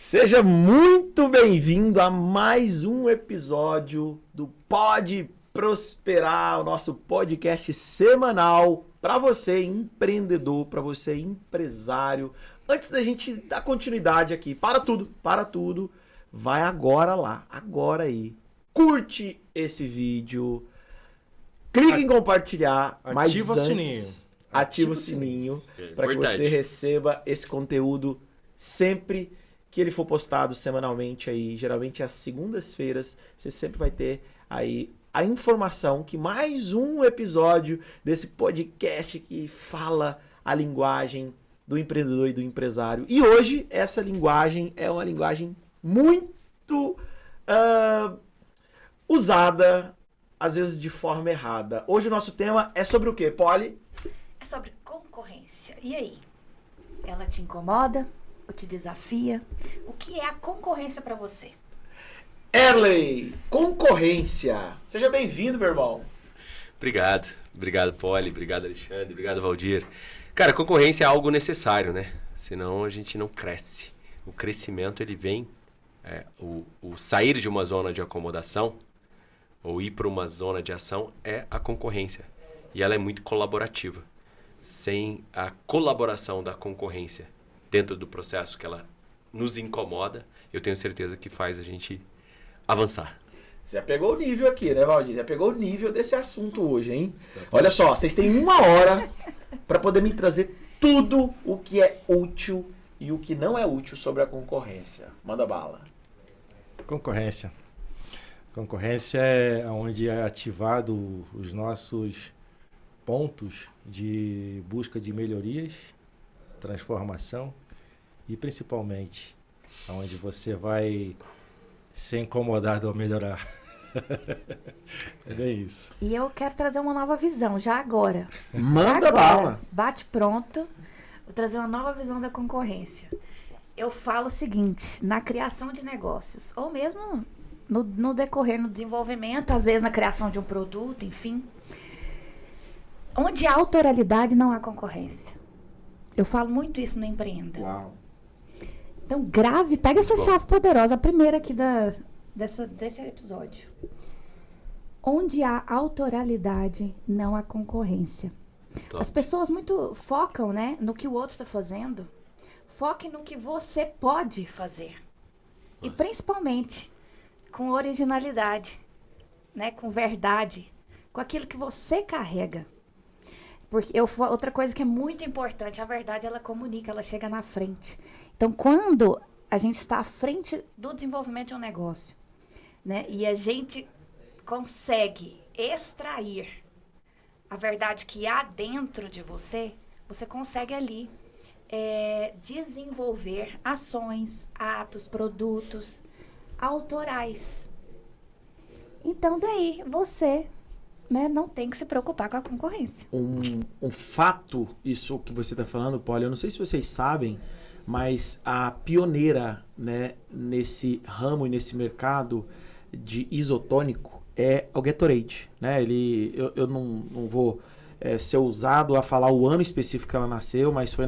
Seja muito bem-vindo a mais um episódio do Pode Prosperar, o nosso podcast semanal para você empreendedor, para você empresário. Antes da gente dar continuidade aqui, para tudo, vai agora lá, agora aí. Curte esse vídeo, clica em compartilhar, ativa o sininho. Ativa o sininho para que você receba esse conteúdo sempre que ele for postado semanalmente aí, geralmente às segundas-feiras, você sempre vai ter aí a informação que mais um episódio desse podcast que fala a linguagem do empreendedor e do empresário. E hoje essa linguagem é uma linguagem muito usada, às vezes de forma errada. Hoje o nosso tema é sobre o quê, Polly? É sobre concorrência. E aí? Ela te incomoda? Ou te desafia? O que é a concorrência para você? Erley, concorrência. Seja bem-vindo, meu irmão. Obrigado, Polly, obrigado, Alexandre, obrigado, Valdir. Cara, concorrência é algo necessário, né? Senão a gente não cresce. O crescimento, ele vem, o sair de uma zona de acomodação ou ir para uma zona de ação é a concorrência. E ela é muito colaborativa. Sem a colaboração da concorrência dentro do processo que ela nos incomoda, eu tenho certeza que faz a gente avançar. Já pegou o nível aqui, né, Valdir? Já pegou o nível desse assunto hoje, hein? Olha só, vocês têm 1 hora para poder me trazer tudo o que é útil e o que não é útil sobre a concorrência. Manda bala. Concorrência. Concorrência é onde é ativado os nossos pontos de busca de melhorias, transformação e principalmente onde você vai ser incomodado ao melhorar. É bem isso. E eu quero trazer uma nova visão, já agora. Manda agora, bala. Bate pronto. Vou trazer uma nova visão da concorrência. Eu falo o seguinte, na criação de negócios, ou mesmo no decorrer, no desenvolvimento, às vezes na criação de um produto, enfim. Onde há autoralidade, não há concorrência. Eu falo muito isso no Empreenda. Uau. Então, pega essa chave poderosa, a primeira aqui desse episódio. Onde há autoralidade, não há concorrência. Top. As pessoas muito focam, né, no que o outro está fazendo. Foque no que você pode fazer. E principalmente com originalidade, né, com verdade, com aquilo que você carrega. Porque outra coisa que é muito importante, a verdade ela comunica, ela chega na frente. Então, quando a gente está à frente do desenvolvimento de um negócio, né, e a gente consegue extrair a verdade que há dentro de você, você consegue ali desenvolver ações, atos, produtos autorais. Então, daí, você... né, não tem que se preocupar com a concorrência. Um fato, isso que você está falando, Polly, eu não sei se vocês sabem, mas a pioneira, né, nesse ramo e nesse mercado de isotônico é o Gatorade. Né? Eu não vou ser ousado a falar o ano específico que ela nasceu, mas foi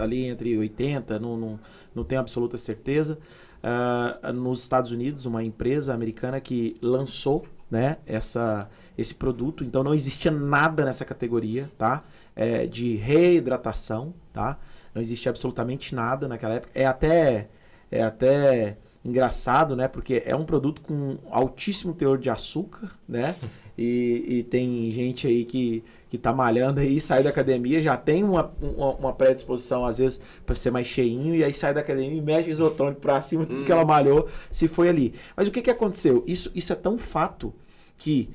ali entre 80, não tenho absoluta certeza. Nos Estados Unidos, uma empresa americana que lançou, né, esse produto, então não existia nada nessa categoria, tá? De reidratação, tá? Não existia absolutamente nada naquela época. É até engraçado, né? Porque é um produto com altíssimo teor de açúcar, né? E tem gente aí que tá malhando aí, sai da academia, já tem uma predisposição, às vezes, para ser mais cheinho, e aí sai da academia e mexe o isotônico pra cima, tudo que ela malhou, se foi ali. Mas o que aconteceu? Isso é tão fato que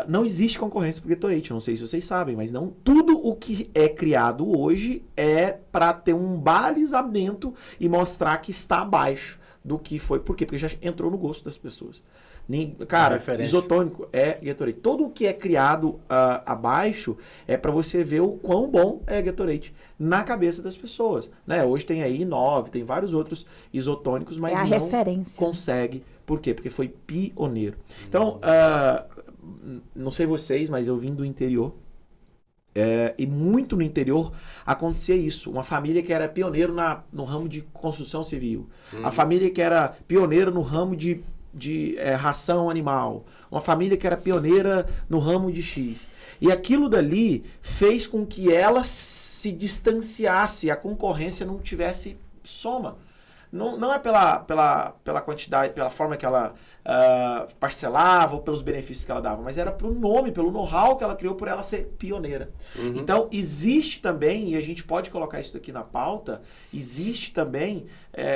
não existe concorrência pro Gatorade. Eu não sei se vocês sabem, mas não tudo o que é criado hoje é para ter um balizamento e mostrar que está abaixo do que foi. Por quê? Porque já entrou no gosto das pessoas. Cara, isotônico é Gatorade. Todo o que é criado abaixo é para você ver o quão bom é Gatorade na cabeça das pessoas. Né? Hoje tem aí 9, tem vários outros isotônicos, mas não referência. Consegue. Por quê? Porque foi pioneiro. Então, não sei vocês, mas eu vim do interior. E muito no interior acontecia isso. Uma família que era pioneiro no ramo de construção civil. A família que era pioneira no ramo de ração animal. Uma família que era pioneira no ramo de X. E aquilo dali fez com que ela se distanciasse, a concorrência não tivesse soma. Não é pela quantidade, pela forma que ela parcelava ou pelos benefícios que ela dava, mas era pelo nome, pelo know-how que ela criou por ela ser pioneira. Então, existe também, e a gente pode colocar isso aqui na pauta, existe também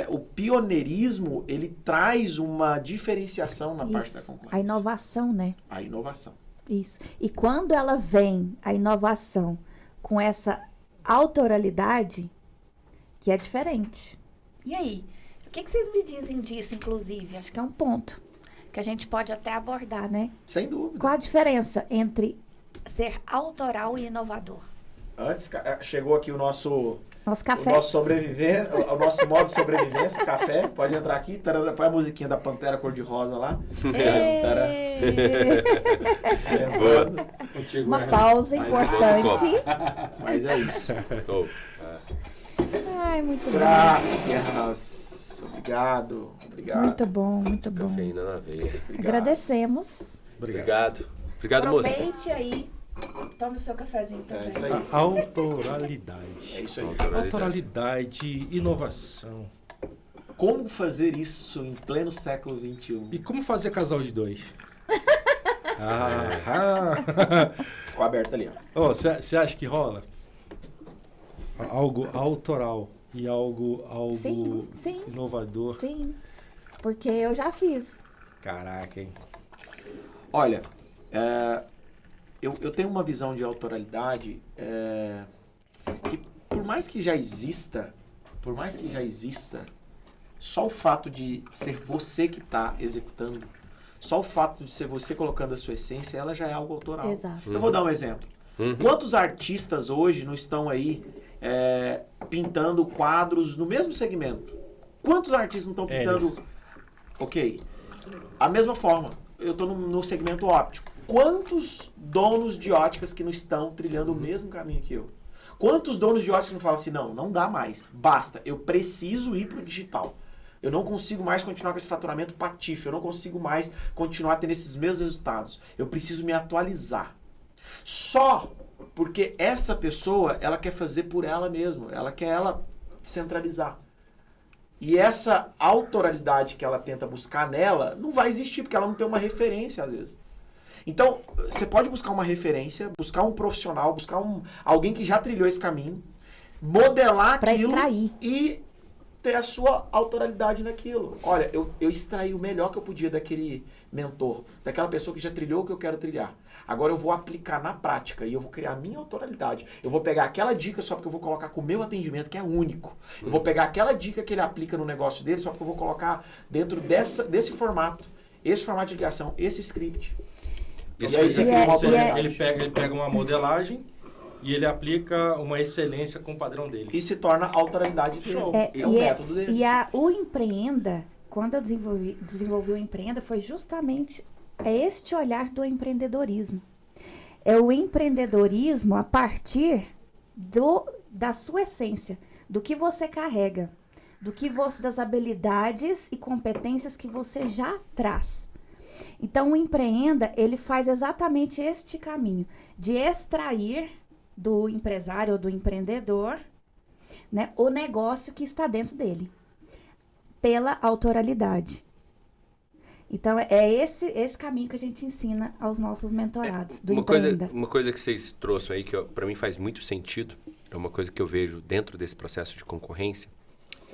o pioneirismo, ele traz uma diferenciação na parte da concorrência. A inovação, né? A inovação. Isso. E quando ela vem, a inovação, com essa autoralidade, que é diferente. E aí? O que vocês me dizem disso, inclusive? Acho que é um ponto que a gente pode até abordar, né? Sem dúvida. Qual a diferença entre ser autoral e inovador? Antes, chegou aqui o nosso café. O nosso sobrevivência, o nosso modo de sobrevivência, café. Pode entrar aqui, tarara, põe a musiquinha da Pantera Cor-de-Rosa lá. Uma pausa importante. Mas é isso. Ai, muito bom. Graças. Obrigado. Muito bom, muito bom. Cafeína na veia. Agradecemos. Obrigado, moço. Aproveite aí. Tome o seu cafezinho também. É isso aí. Autoralidade. É isso aí. Autoralidade, inovação. Como fazer isso em pleno século XXI? E como fazer casal de dois? Ficou aberto ali, ó. Você acha que rola? Algo autoral e algo sim, inovador. Sim, porque eu já fiz. Caraca, hein? Olha, eu tenho uma visão de autoralidade que por mais que já exista, só o fato de ser você que está executando, só o fato de ser você colocando a sua essência, ela já é algo autoral. Exato. Então, eu vou dar um exemplo. Quantos artistas hoje não estão aí pintando quadros no mesmo segmento? Quantos artistas não estão pintando? Ok. A mesma forma, eu estou no segmento óptico. Quantos donos de óticas que não estão trilhando o mesmo caminho que eu? Quantos donos de óticas que não falam assim, não dá mais, basta, eu preciso ir para o digital. Eu não consigo mais continuar com esse faturamento patife, eu não consigo mais continuar tendo esses mesmos resultados. Eu preciso me atualizar. Só porque essa pessoa, ela quer fazer por ela mesma, ela quer centralizar. E essa autoralidade que ela tenta buscar nela, não vai existir, porque ela não tem uma referência, às vezes. Então, você pode buscar uma referência, buscar um profissional, buscar alguém que já trilhou esse caminho, modelar pra aquilo extrair. E ter a sua autoralidade naquilo. Olha, eu extraí o melhor que eu podia daquele mentor, daquela pessoa que já trilhou o que eu quero trilhar. Agora eu vou aplicar na prática e eu vou criar a minha autoralidade. Eu vou pegar aquela dica só porque eu vou colocar com o meu atendimento, que é único. Eu vou pegar aquela dica que ele aplica no negócio dele só porque eu vou colocar dentro desse formato, esse formato de ligação, esse script. E aí você cria uma ele pega uma modelagem e ele aplica uma excelência com o padrão dele. E se torna a autoralidade dele. Show. É o método dele. E o Empreenda, quando eu desenvolvi o Empreenda, foi justamente este olhar do empreendedorismo. É o empreendedorismo a partir da sua essência, do que você carrega, das habilidades e competências que você já traz. Então, o Empreenda, ele faz exatamente este caminho, de extrair do empresário ou do empreendedor, né, o negócio que está dentro dele, pela autoralidade. Então, é esse caminho que a gente ensina aos nossos mentorados do Empreenda. Uma coisa que vocês trouxeram aí, que para mim faz muito sentido, é uma coisa que eu vejo dentro desse processo de concorrência.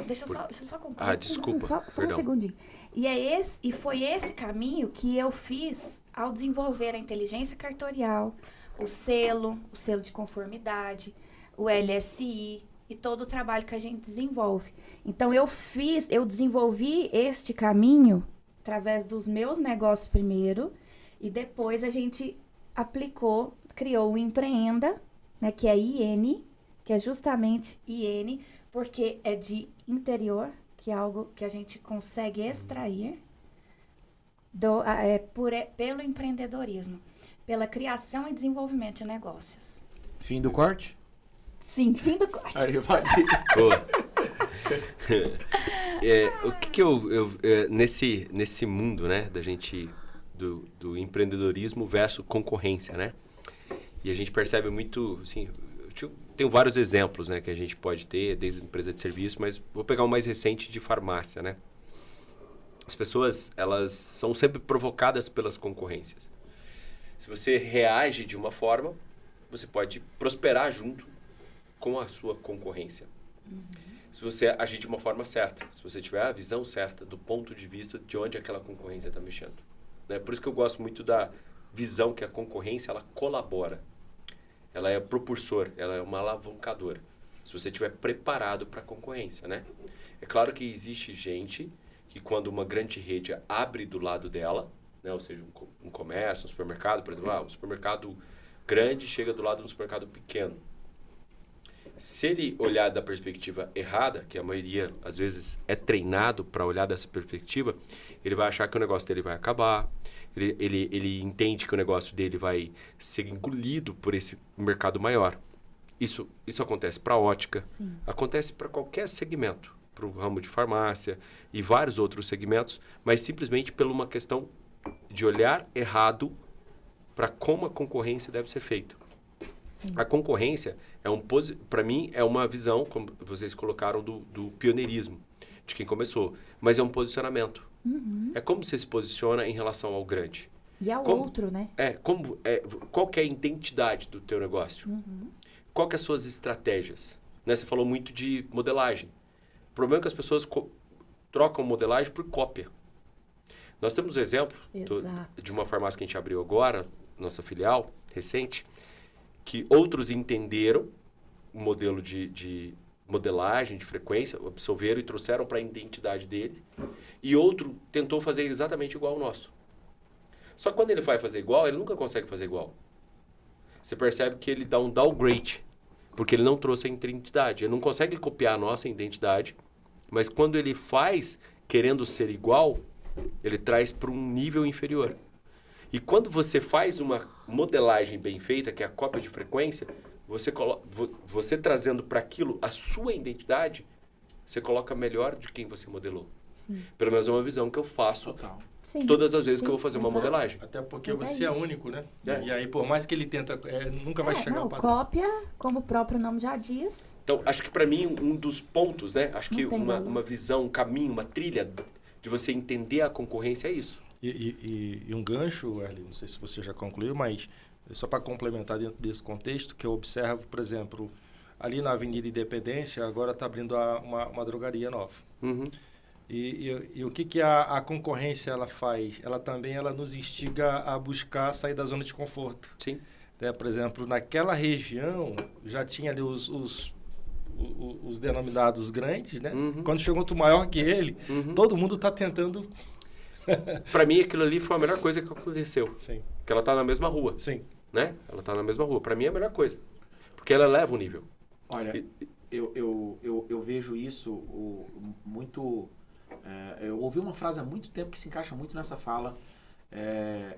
Deixa eu só concluir. Desculpa. Só um segundinho. E foi esse caminho que eu fiz ao desenvolver a inteligência cartorial, o selo de conformidade, o LSI e todo o trabalho que a gente desenvolve. Então, eu desenvolvi este caminho através dos meus negócios primeiro e depois a gente criou o Empreenda, né, que é IN, que é justamente IN, porque é de interior, que é algo que a gente consegue extrair pelo empreendedorismo, pela criação e desenvolvimento de negócios. Fim do corte? Sim, fim do corte. Aí, pode. Boa. O que nesse mundo, né, da gente do empreendedorismo versus concorrência, né? E a gente percebe muito, assim, tenho vários exemplos, né, que a gente pode ter desde empresa de serviço, mas vou pegar o mais recente de farmácia, né? As pessoas, elas são sempre provocadas pelas concorrências. Se você reage de uma forma, você pode prosperar junto com a sua concorrência. Se você agir de uma forma certa, se você tiver a visão certa do ponto de vista de onde aquela concorrência está mexendo. Né? Por isso que eu gosto muito da visão que a concorrência ela colabora. Ela é propulsor, ela é uma alavancadora. Se você estiver preparado para a concorrência, né? É claro que existe gente que quando uma grande rede abre do lado dela, né? Ou seja, um comércio, um supermercado, por exemplo, um supermercado grande chega do lado de um supermercado pequeno. Se ele olhar da perspectiva errada, que a maioria, às vezes, é treinado para olhar dessa perspectiva, ele vai achar que o negócio dele vai acabar, ele entende que o negócio dele vai ser engolido por esse mercado maior. Isso acontece para a ótica, Sim. acontece para qualquer segmento, para o ramo de farmácia e vários outros segmentos, mas simplesmente por uma questão de olhar errado para como a concorrência deve ser feita. Sim. A concorrência, para mim, é uma visão, como vocês colocaram, do pioneirismo, de quem começou. Mas é um posicionamento. Uhum. É como você se posiciona em relação ao grande. E ao outro, né? Qual que é a identidade do teu negócio? Uhum. Qual que é as suas estratégias? Né? Você falou muito de modelagem. O problema é que as pessoas trocam modelagem por cópia. Nós temos um exemplo de uma farmácia que a gente abriu agora, nossa filial recente, que outros entenderam o modelo de modelagem, de frequência, absorveram e trouxeram para a identidade dele, e outro tentou fazer exatamente igual ao nosso. Só que quando ele vai fazer igual, ele nunca consegue fazer igual. Você percebe que ele dá um downgrade, porque ele não trouxe a identidade. Ele não consegue copiar a nossa identidade, mas quando ele faz querendo ser igual, ele traz para um nível inferior. E quando você faz uma modelagem bem feita, que é a cópia de frequência, você trazendo para aquilo a sua identidade, você coloca melhor de quem você modelou. Sim. Pelo menos é uma visão que eu faço Sim. todas as vezes Sim, que eu vou fazer uma exato. modelagem. Até porque Mas você é isso. único, né? É. E aí, por mais que ele tenta, nunca vai chegar ao padrão. Cópia, como o próprio nome já diz. Então, acho que para mim, um dos pontos, né? Acho que Não tem valor. uma visão, um caminho, uma trilha de você entender a concorrência é isso. E um gancho, Erli, não sei se você já concluiu, mas só para complementar dentro desse contexto, que eu observo, por exemplo, ali na Avenida Independência, agora está abrindo uma drogaria nova. Uhum. E o que a concorrência ela faz? Ela também nos instiga a buscar sair da zona de conforto. Sim. Né? Por exemplo, naquela região já tinha ali os denominados grandes, né? Uhum. Quando chegou outro maior que ele, todo mundo está tentando... Para mim, aquilo ali foi a melhor coisa que aconteceu. Sim. Que ela tá na mesma rua. Sim. Né? Ela tá na mesma rua. Para mim é a melhor coisa. Porque ela eleva o nível. Olha, eu vejo isso muito... eu ouvi uma frase há muito tempo que se encaixa muito nessa fala.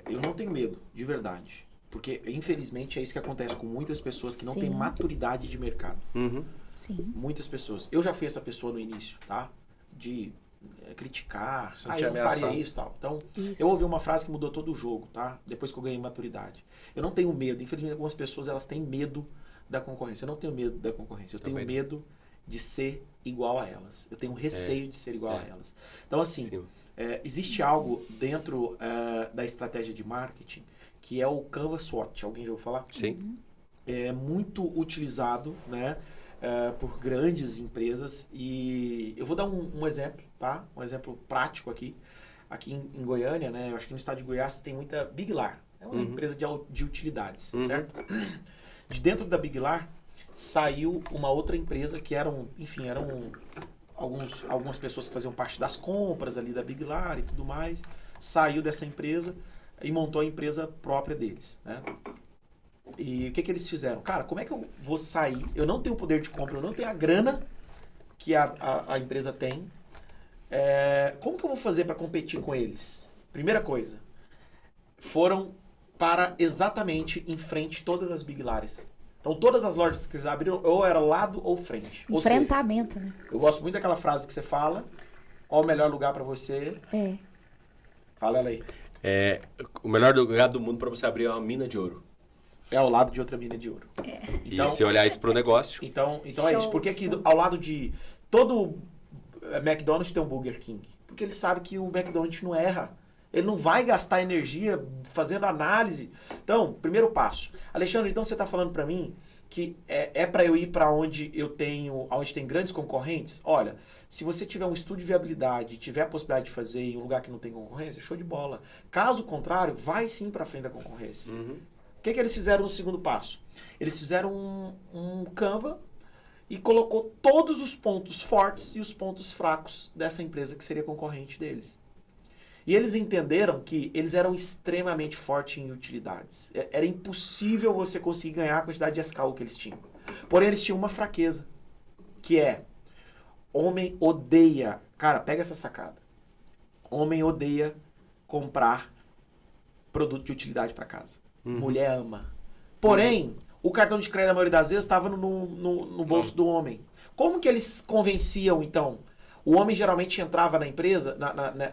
Eu não tenho medo, de verdade. Porque, infelizmente, é isso que acontece com muitas pessoas que não Sim. têm maturidade de mercado. Uhum. Sim. Muitas pessoas. Eu já fui essa pessoa no início, tá? De criticar. Sentir Eu não ameaçado. faria isso e tal. Então, Isso. eu ouvi uma frase que mudou todo o jogo, tá? Depois que eu ganhei maturidade. Eu não tenho medo. Infelizmente, algumas pessoas elas têm medo da concorrência. Eu não tenho medo da concorrência. Eu tenho Também não. medo de ser igual a elas. Eu tenho receio de ser igual a elas. Então, assim, Sim. existe algo dentro da estratégia de marketing que é o Canvas SWOT. Alguém já ouviu falar? Sim. É muito utilizado, né, por grandes empresas, e eu vou dar um exemplo, tá? Um exemplo prático aqui. Aqui em Goiânia, né? Eu acho que no estado de Goiás tem muita Big Lar. É uma empresa de utilidades, certo? De dentro da Big Lar saiu uma outra empresa que eram algumas pessoas que faziam parte das compras ali da Big Lar e tudo mais. Saiu dessa empresa e montou a empresa própria deles, né? E o que eles fizeram? Cara, como é que eu vou sair? Eu não tenho o poder de compra, eu não tenho a grana que a empresa tem. Como que eu vou fazer para competir com eles? Primeira coisa, foram para exatamente em frente todas as Big Lares. Então, todas as lojas que vocês abriram, ou era lado ou frente. Ou seja, Enfrentamento, né? eu gosto muito daquela frase que você fala. Qual o melhor lugar para você? Fala ela aí. O melhor lugar do mundo para você abrir é uma mina de ouro. É ao lado de outra mina de ouro. E se olhar isso pro negócio... Então é isso. Por que ao lado de... Todo McDonald's tem um Burger King? Porque ele sabe que o McDonald's não erra. Ele não vai gastar energia fazendo análise. Então, primeiro passo. Alexandre, então você está falando para mim que é para eu ir para onde tem grandes concorrentes? Olha, se você tiver um estudo de viabilidade, tiver a possibilidade de fazer em um lugar que não tem concorrência, show de bola. Caso contrário, vai sim para frente da concorrência. Uhum. O que eles fizeram no segundo passo? Eles fizeram um Canva e colocou todos os pontos fortes e os pontos fracos dessa empresa que seria concorrente deles. E eles entenderam que eles eram extremamente fortes em utilidades. Era impossível você conseguir ganhar a quantidade de SKU que eles tinham. Porém, eles tinham uma fraqueza, que é: homem odeia... Cara, pega essa sacada. Homem odeia comprar produto de utilidade para casa. Mulher ama. Porém, o cartão de crédito, a maioria das vezes, estava no bolso do homem. Como que eles convenciam, então? O homem geralmente entrava na empresa,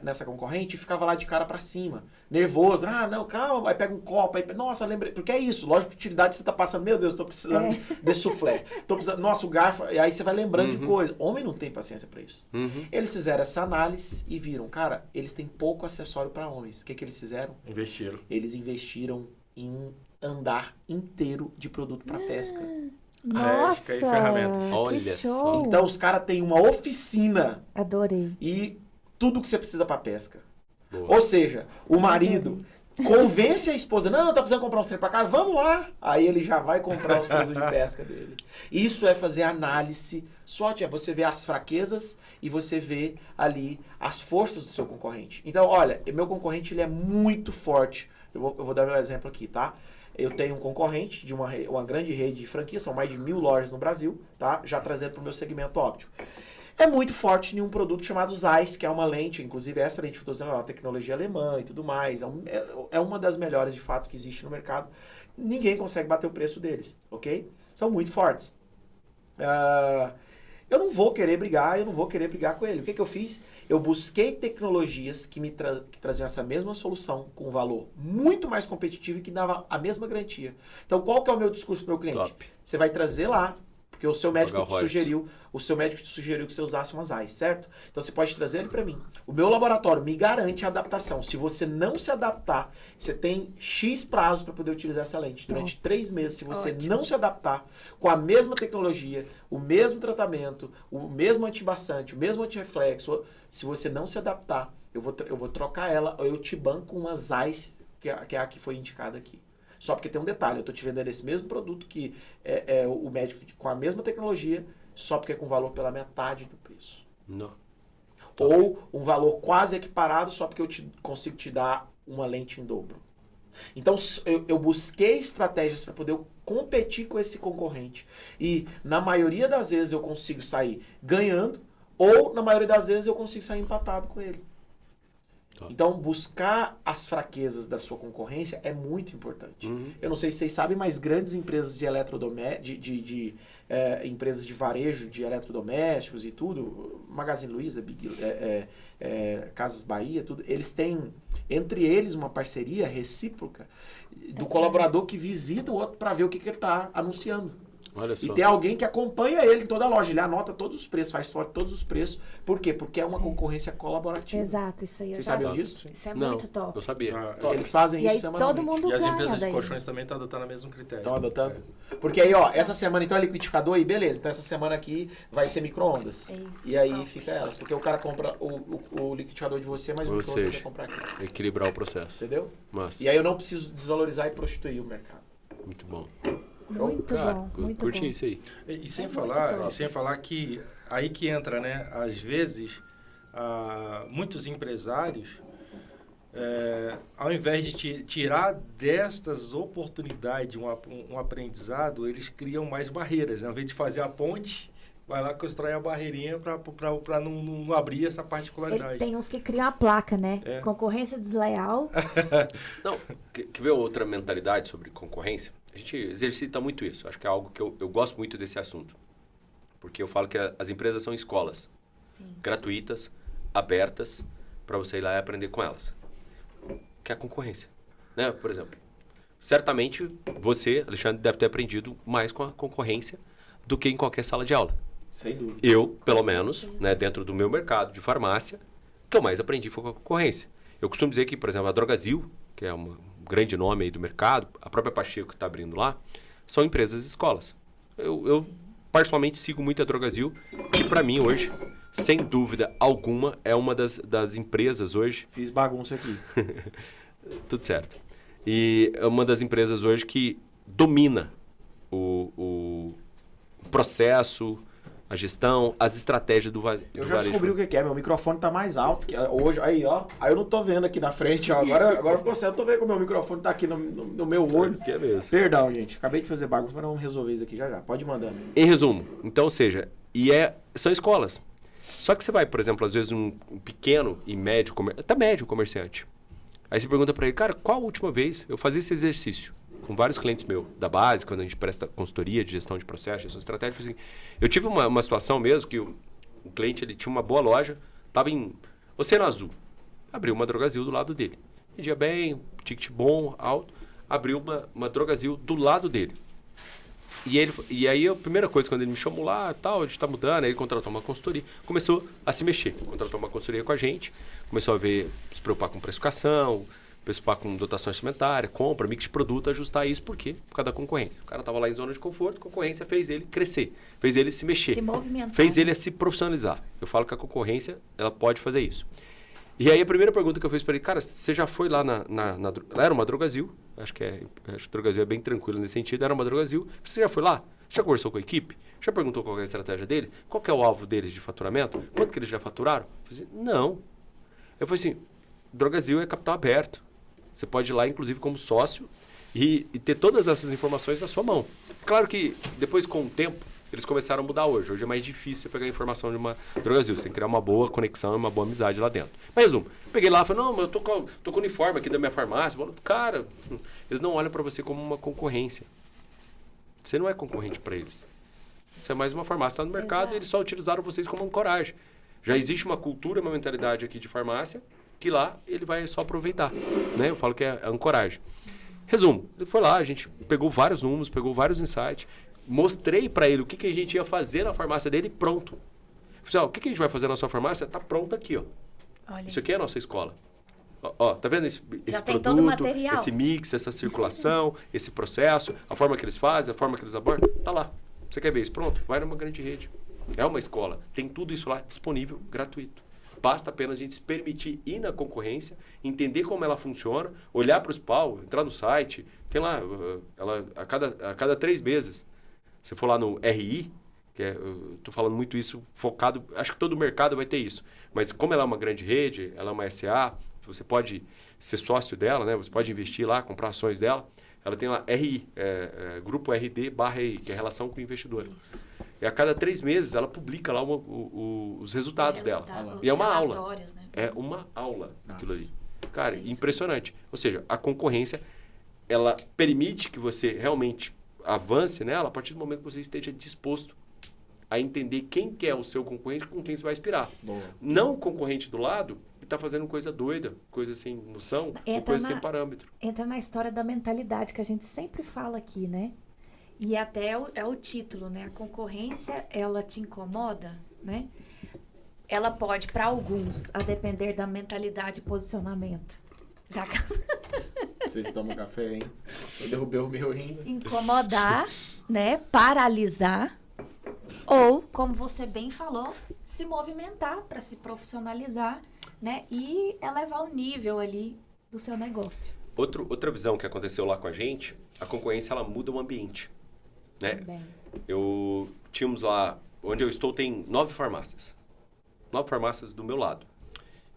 nessa concorrente, e ficava lá de cara para cima, nervoso. Ah, não, calma, aí pega um copo, aí nossa, lembrei. Porque é isso, lógico que utilidade você tá passando, meu Deus, tô precisando de soufflé. Tô precisando, nossa, o garfo, e aí você vai lembrando de coisa. Homem não tem paciência para isso. Eles fizeram essa análise e viram, cara, eles têm pouco acessório para homens. O que eles fizeram? Investiram. Eles investiram em um andar inteiro de produto para pesca. Nossa, e ferramentas. que Olha show. só. Então os caras têm uma oficina Adorei. e tudo que você precisa para pesca. Boa. Ou seja, o marido convence a esposa, não, tá precisando comprar uns trem para casa, vamos lá. Aí ele já vai comprar os produtos de pesca dele. Isso é fazer análise SWOT, é você ver as fraquezas e você ver ali as forças do seu concorrente. Então, olha, meu concorrente ele é muito forte. Eu vou dar meu exemplo aqui, tá? Eu tenho um concorrente de uma grande rede de franquias, são mais de 1.000 lojas no Brasil, tá? Já trazendo para o meu segmento óptico. É muito forte em um produto chamado Zeiss, que é uma lente, inclusive essa lente que eu estou usando é uma tecnologia alemã e tudo mais. É uma das melhores, de fato, que existe no mercado. Ninguém consegue bater o preço deles, ok? São muito fortes. Eu não vou querer brigar com ele. O que eu fiz? Eu busquei tecnologias que traziam essa mesma solução com um valor muito mais competitivo e que dava a mesma garantia. Então, qual que é o meu discurso para o cliente? Top. Você vai trazer lá, porque o seu médico Pagar o te sugeriu que você usasse uma Zeiss, certo? Então, você pode trazer ele para mim. O meu laboratório me garante a adaptação. Se você não se adaptar, você tem X prazo para poder utilizar essa lente. Durante 3 meses, se você não se adaptar com a mesma tecnologia, o mesmo tratamento, o mesmo antiembaçante, o mesmo antirreflexo, se você não se adaptar, eu vou trocar ela, ou eu te banco uma Zeiss, que é a que foi indicada aqui. Só porque tem um detalhe, eu estou te vendendo esse mesmo produto que é o médico com a mesma tecnologia, só porque é com valor pela metade do preço. Não. Ou um valor quase equiparado, só porque eu consigo te dar uma lente em dobro. Então, eu busquei estratégias para poder competir com esse concorrente. E, na maioria das vezes, eu consigo sair ganhando, ou, na maioria das vezes, eu consigo sair empatado com ele. Então, buscar as fraquezas da sua concorrência é muito importante. Eu não sei se vocês sabem, mas grandes empresas de empresas de varejo de eletrodomésticos e tudo, Magazine Luiza, Casas Bahia, tudo, eles têm, entre eles, uma parceria recíproca do colaborador que visita o outro para ver o que ele está anunciando. Olha só. E tem alguém que acompanha ele em toda a loja. Ele anota todos os preços, faz foto de todos os preços. Por quê? Porque é uma concorrência colaborativa. Exato, isso aí. Vocês sabiam disso? Isso é Não, muito top. eu sabia. Eles fazem E isso aí semanalmente. todo mundo E as ganha empresas de daí. colchões também estão adotando o mesmo critério. Estão adotando? Porque aí, ó, essa semana então é liquidificador e beleza. Então essa semana aqui vai ser micro-ondas. É isso, E aí top. fica elas. Porque o cara compra o liquidificador de você, mas o Ou micro-ondas seja, vai comprar aqui. equilibrar o processo. Entendeu? Mas, E aí eu não preciso desvalorizar e prostituir o mercado. muito bom. Muito Cara, bom, muito curti bom. isso aí. E sem É falar, muito top. Que aí que entra, né? Às vezes, muitos empresários, ao invés de tirar destas oportunidades um aprendizado, eles criam mais barreiras. Né? Ao invés de fazer a ponte, vai lá constrói a barreirinha para não abrir essa particularidade. Tem uns que criam a placa, né? É. Concorrência desleal. Não, quer ver outra mentalidade sobre concorrência? A gente exercita muito isso. Acho que é algo que eu gosto muito desse assunto. Porque eu falo que as empresas são escolas. Sim. Gratuitas, abertas, para você ir lá e aprender com elas. Que é a concorrência. Né? Por exemplo, certamente você, Alexandre, deve ter aprendido mais com a concorrência do que em qualquer sala de aula. Sem dúvida. Eu, pelo menos, né, dentro do meu mercado de farmácia, o que eu mais aprendi foi com a concorrência. Eu costumo dizer que, por exemplo, a Drogazil, que é um grande nome aí do mercado, a própria Pacheco que está abrindo lá, são empresas escolas. Eu particularmente sigo muito a Drogazil, que para mim hoje, sem dúvida alguma, é uma das empresas hoje... Fiz bagunça aqui. Tudo certo. E é uma das empresas hoje que domina o processo, a gestão, as estratégias do varejo. Eu já descobri o que é. Meu microfone tá mais alto que hoje. Aí, ó. Aí eu não tô vendo aqui na frente, ó. Agora ficou certo. Eu tô vendo que o meu microfone tá aqui no meu olho. Que é mesmo. Perdão, gente. Acabei de fazer bagunça, mas vamos resolver isso aqui já. Pode ir mandando. Em resumo, então, ou seja, são escolas. Só que você vai, por exemplo, às vezes um pequeno e médio, até médio comerciante. Aí você pergunta para ele, cara, qual a última vez eu fazia esse exercício? Com vários clientes meus, da base, quando a gente presta consultoria de gestão de processo, gestão estratégica, assim, eu tive uma situação mesmo que o cliente ele tinha uma boa loja, estava em Oceano Azul, abriu uma Drogazil do lado dele. Vendia bem, ticket bom, alto, abriu uma Drogazil do lado dele. E aí a primeira coisa, quando ele me chamou lá, tal, a gente está mudando, aí ele contratou uma consultoria, começou a se mexer, contratou uma consultoria com a gente, começou a se preocupar com precificação, preocupar com dotação orçamentária, compra, mix de produto, ajustar isso, por quê? Por causa da concorrência. O cara estava lá em zona de conforto, a concorrência fez ele crescer, fez ele se mexer, Se movimentar. fez ele se profissionalizar. Eu falo que a concorrência, ela pode fazer isso. E aí a primeira pergunta que eu fiz para ele, cara, você já foi lá lá era uma Drogazil, acho que a Drogazil é bem tranquila nesse sentido, era uma Drogazil, você já foi lá? Já conversou com a equipe? Já perguntou qual é a estratégia dele? Qual que é o alvo deles de faturamento? Quanto que eles já faturaram? Eu falei assim, não. Eu falei assim, Drogazil é capital aberto. Você pode ir lá, inclusive, como sócio e ter todas essas informações na sua mão. Claro que depois, com o tempo, eles começaram a mudar hoje. Hoje é mais difícil você pegar a informação de uma Drogazil. Você tem que criar uma boa conexão e uma boa amizade lá dentro. Mas, resumo, peguei lá e falei, não, mas eu tô com o uniforme aqui da minha farmácia. Cara, eles não olham para você como uma concorrência. Você não é concorrente para eles. Você é mais uma farmácia, está no mercado. Exato. E eles só utilizaram vocês como ancoragem. Já existe uma cultura, uma mentalidade aqui de farmácia que lá ele vai só aproveitar. Né? Eu falo que é ancoragem. Resumo, ele foi lá, a gente pegou vários números, pegou vários insights, mostrei para ele o que a gente ia fazer na farmácia dele e pronto. Falei, o que a gente vai fazer na sua farmácia? Está pronto aqui, ó. Olha. Isso aqui é a nossa escola. Ó, tá vendo esse Já tem produto, todo o material. esse mix, essa circulação, esse processo, a forma que eles fazem, a forma que eles abordam? Tá lá. Você quer ver isso? Pronto, vai numa grande rede. É uma escola. Tem tudo isso lá disponível, gratuito. Basta apenas a gente se permitir ir na concorrência, entender como ela funciona, olhar para os pau, entrar no site. Tem lá, ela a cada 3 meses. Se for lá no RI, eu estou falando muito isso focado, acho que todo mercado vai ter isso. Mas como ela é uma grande rede, ela é uma SA, você pode ser sócio dela, né? Você pode investir lá, comprar ações dela. Ela tem lá RI, Grupo RD/RI, que é relação com o investidor. Isso. E a cada 3 meses ela publica lá os resultados dela. E é uma aula. Né? É uma aula aquilo ali. Nossa. Cara, É isso. impressionante. Ou seja, a concorrência, ela permite que você realmente avance nela a partir do momento que você esteja disposto a entender quem que é o seu concorrente, com quem você vai aspirar. Boa. Não o concorrente do lado que está fazendo coisa doida, coisa sem noção, ou coisa sem parâmetro. Entra na história da mentalidade que a gente sempre fala aqui, né? E até é o título, né? A concorrência, ela te incomoda, né? Ela pode, para alguns, a depender da mentalidade e posicionamento. Já Vocês tomam café, hein? Eu derrubei o meu ainda. incomodar, né? Paralisar. Ou, como você bem falou, se movimentar para se profissionalizar, né? E elevar o nível ali do seu negócio. Outra visão que aconteceu lá com a gente, a concorrência ela muda o ambiente. Né? Também. Tínhamos lá, onde eu estou, tem 9 farmácias. 9 farmácias do meu lado.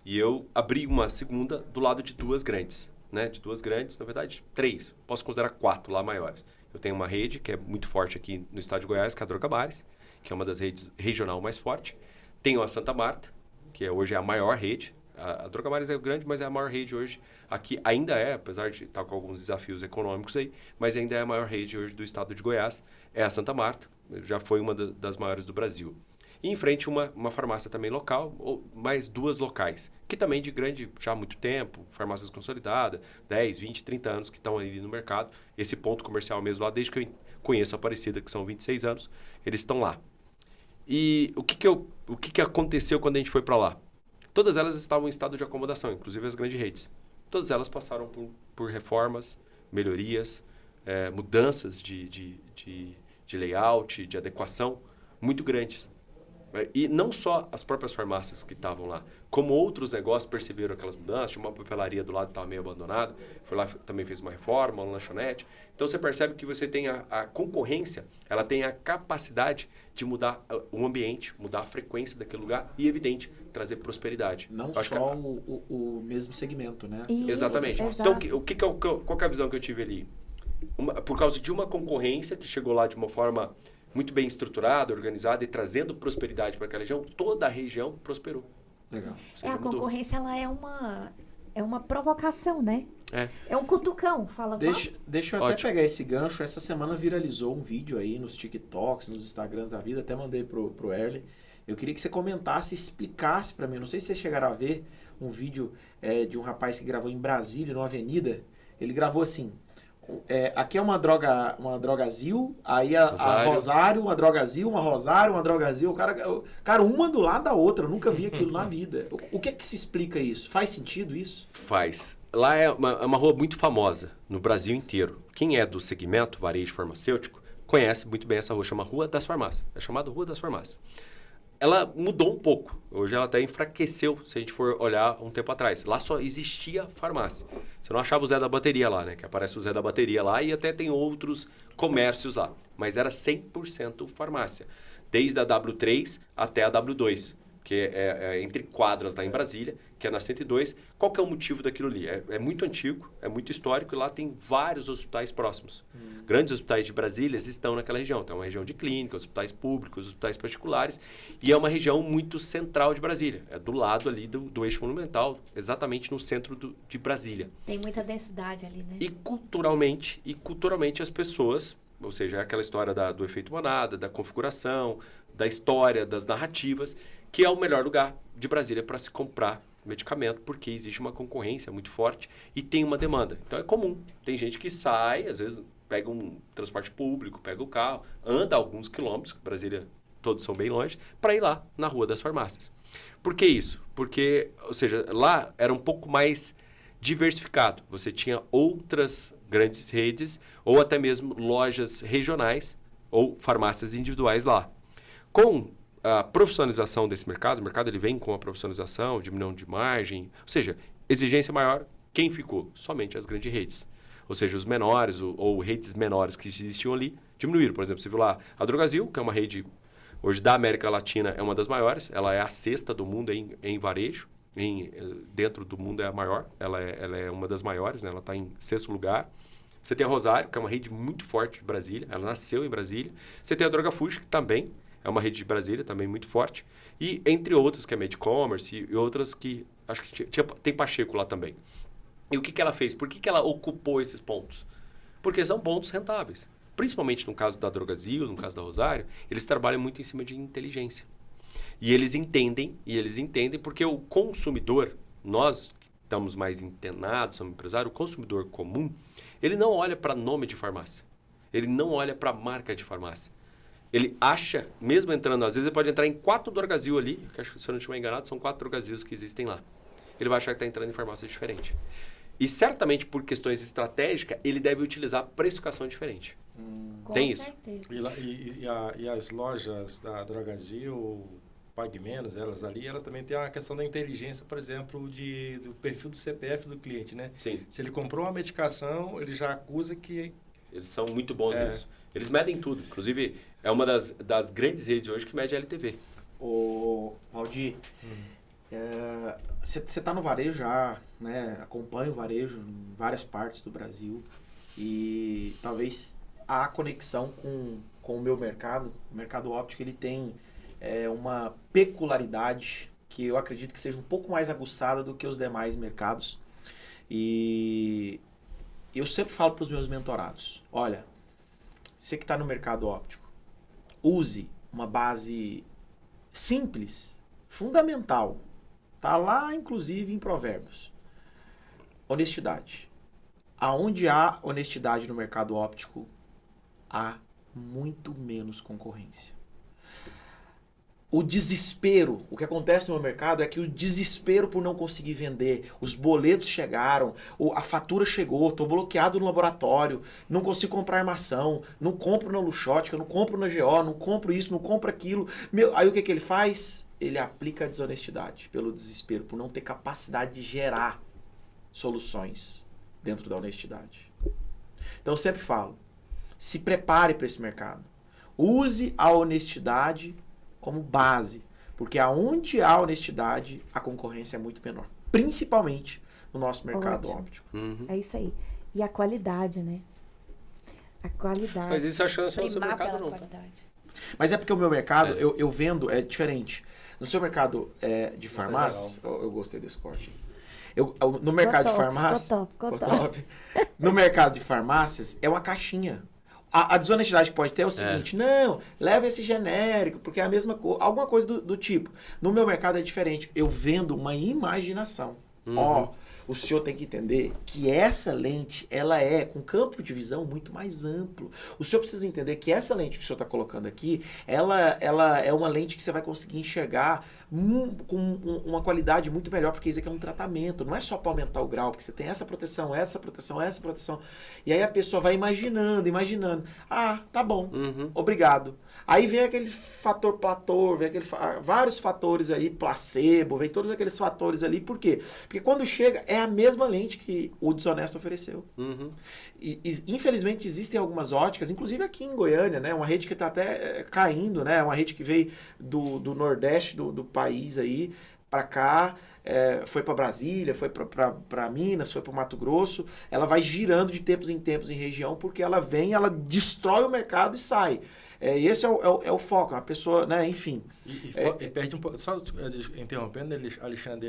E eu abri uma segunda do lado de 2 grandes. Né? De 2 grandes, na verdade, 3. Posso considerar 4 lá maiores. Eu tenho uma rede que é muito forte aqui no estado de Goiás, que é a Drogabares, que é uma das redes regional mais forte. Tenho a Santa Marta, que hoje é a maior rede A Droga Mares é grande, mas é a maior rede hoje. Aqui ainda é, apesar de estar com alguns desafios econômicos aí, mas ainda é a maior rede hoje do estado de Goiás. É a Santa Marta, já foi uma das maiores do Brasil. E em frente uma farmácia também local, ou mais 2 locais, que também de grande, já há muito tempo, farmácias consolidadas, 10, 20, 30 anos que estão ali no mercado. Esse ponto comercial mesmo lá, desde que eu conheço a Aparecida, que são 26 anos, eles estão lá. E o que aconteceu quando a gente foi para lá? Todas elas estavam em estado de acomodação, inclusive as grandes redes. Todas elas passaram por reformas, melhorias, mudanças de layout, de adequação muito grandes. E não só as próprias farmácias que estavam lá, como outros negócios perceberam aquelas mudanças. Tinha uma papelaria do lado que estava meio abandonada, foi lá, também fez uma reforma, uma lanchonete. Então você percebe que você tem a concorrência, ela tem a capacidade de mudar o ambiente, mudar a frequência daquele lugar e, evidente, trazer prosperidade. Não só o mesmo segmento, né? Isso, exatamente. exato. Então, qual que é a visão que eu tive ali? Por causa de uma concorrência que chegou lá de uma forma muito bem estruturada, organizada e trazendo prosperidade para aquela região, toda a região prosperou. Legal. Ou seja, A mudou. concorrência, ela é uma provocação, né? É um cutucão, fala. Deixa eu até pegar esse gancho. Essa semana viralizou um vídeo aí nos TikToks, nos Instagrams da vida, até mandei pro Erle. Eu queria que você comentasse, explicasse para mim. Não sei se vocês chegaram a ver um vídeo de um rapaz que gravou em Brasília, numa avenida. Ele gravou assim: aqui é uma drogazil, aí a Rosário, uma drogazil, uma Rosário, uma drogazil. Cara, uma do lado da outra. Eu nunca vi aquilo na vida. O que é que se explica isso? Faz sentido isso? Faz. Lá é uma rua muito famosa no Brasil inteiro. Quem é do segmento varejo farmacêutico conhece muito bem essa rua, chama Rua das Farmácias. É chamada Rua das Farmácias. Ela mudou um pouco. Hoje ela até enfraqueceu, se a gente for olhar um tempo atrás. Lá só existia farmácia. Você não achava o Zé da Bateria lá, né? Que aparece o Zé da Bateria lá e até tem outros comércios lá. Mas era 100% farmácia. Desde a W3 até a W2, que é entre quadras lá em Brasília, que é na 102. Qual que é o motivo daquilo ali? É muito antigo, é muito histórico e lá tem vários hospitais próximos. Grandes hospitais de Brasília estão naquela região. Então é uma região de clínica, hospitais públicos, hospitais particulares. E é uma região muito central de Brasília. É do lado ali do eixo monumental, exatamente no centro de Brasília. Tem muita densidade ali, né? E culturalmente as pessoas, ou seja, é aquela história do efeito manada, da configuração, da história, das narrativas, que é o melhor lugar de Brasília para se comprar medicamento, porque existe uma concorrência muito forte e tem uma demanda. Então é comum. Tem gente que sai, às vezes pega um transporte público, pega o carro, anda alguns quilômetros, Brasília todos são bem longe, para ir lá na Rua das Farmácias. Por que isso? Porque, ou seja, lá era um pouco mais diversificado. Você tinha outras grandes redes ou até mesmo lojas regionais ou farmácias individuais lá. Com a profissionalização desse mercado, o mercado ele vem com a profissionalização, diminuição de margem, ou seja, exigência maior, quem ficou? Somente as grandes redes. Ou seja, os menores ou redes menores que existiam ali diminuíram. Por exemplo, você viu lá a Drogazil, que é uma rede hoje da América Latina, é uma das maiores, ela é a 6ª do mundo em varejo, dentro do mundo é a maior, ela é uma das maiores, né? Ela está em 6º lugar. Você tem a Rosário, que é uma rede muito forte de Brasília, ela nasceu em Brasília. Você tem a Drogafuji, que também é uma rede de Brasília, também muito forte. E entre outras, que é Medicommerce e outras que, acho que tem Pacheco lá também. E o que ela fez? Por que ela ocupou esses pontos? Porque são pontos rentáveis. Principalmente no caso da Drogazil, no caso da Rosário, eles trabalham muito em cima de inteligência. E eles entendem porque o consumidor, nós que estamos mais antenados, somos empresários, o consumidor comum, ele não olha para nome de farmácia. Ele não olha para marca de farmácia. Ele acha, mesmo entrando, às vezes ele pode entrar em 4 Drogazil ali, que acho que se eu não estiver enganado, são 4 Drogazils que existem lá. Ele vai achar que está entrando em farmácia diferente. E certamente por questões estratégicas, ele deve utilizar precificação diferente. Tem isso. Certeza. E as lojas da Drogazil, Pague Menos, elas também têm uma questão da inteligência, por exemplo, do perfil do CPF do cliente, né? Sim. Se ele comprou uma medicação, ele já acusa que... Eles são muito bons nisso. Eles medem tudo. Inclusive, é uma das grandes redes hoje que mede a LTV. Ô, Valdir, você está no varejo já, né? Acompanha o varejo em várias partes do Brasil e talvez a conexão com o meu mercado, o mercado óptico, ele tem uma peculiaridade que eu acredito que seja um pouco mais aguçada do que os demais mercados. E eu sempre falo para os meus mentorados, olha, você que está no mercado óptico, use uma base simples, fundamental. Está lá, inclusive, em Provérbios. Honestidade. Aonde há honestidade no mercado óptico, há muito menos concorrência. O desespero, o que acontece no meu mercado é que o desespero por não conseguir vender, os boletos chegaram, a fatura chegou, estou bloqueado no laboratório, não consigo comprar armação, não compro na Luxótica, não compro na GO, não compro isso, não compro aquilo. Aí o que ele faz? Ele aplica a desonestidade pelo desespero, por não ter capacidade de gerar soluções dentro da honestidade. Então eu sempre falo, se prepare para esse mercado. Use a honestidade como base, porque aonde há honestidade, a concorrência é muito menor, principalmente no nosso mercado óptico. É isso aí. E a qualidade, né? A qualidade. Mas isso achando que é o seu Primar mercado pela não. qualidade. Mas é porque o meu mercado, eu vendo, é diferente. No seu mercado de farmácias, eu gostei desse corte. No mercado de farmácias... Ficou top. No mercado de farmácias, é uma caixinha. A desonestidade que pode ter é o seguinte, não, leva esse genérico, porque é a mesma coisa, alguma coisa do tipo. No meu mercado é diferente. Eu vendo uma imaginação. Ó, o senhor tem que entender que essa lente, ela é com campo de visão muito mais amplo. O senhor precisa entender que essa lente que o senhor está colocando aqui, ela é uma lente que você vai conseguir enxergar com uma qualidade muito melhor, porque isso aqui é um tratamento, não é só para aumentar o grau, porque você tem essa proteção, essa proteção, essa proteção. E aí a pessoa vai imaginando. Ah, tá bom, obrigado. Aí vem aquele fator platô, vem vários fatores aí, placebo, vem todos aqueles fatores ali. Por quê? Porque quando chega, é a mesma lente que o desonesto ofereceu. E infelizmente existem algumas óticas, inclusive aqui em Goiânia, né? Uma rede que está até caindo, né? Uma rede que veio do Nordeste do país aí para cá, foi para Brasília, foi para Minas, foi para Mato Grosso. Ela vai girando de tempos em tempos em região, porque ela vem, ela destrói o mercado e sai. Esse é o foco, a pessoa, né, enfim. E perde um pouco, só interrompendo, Alexandre,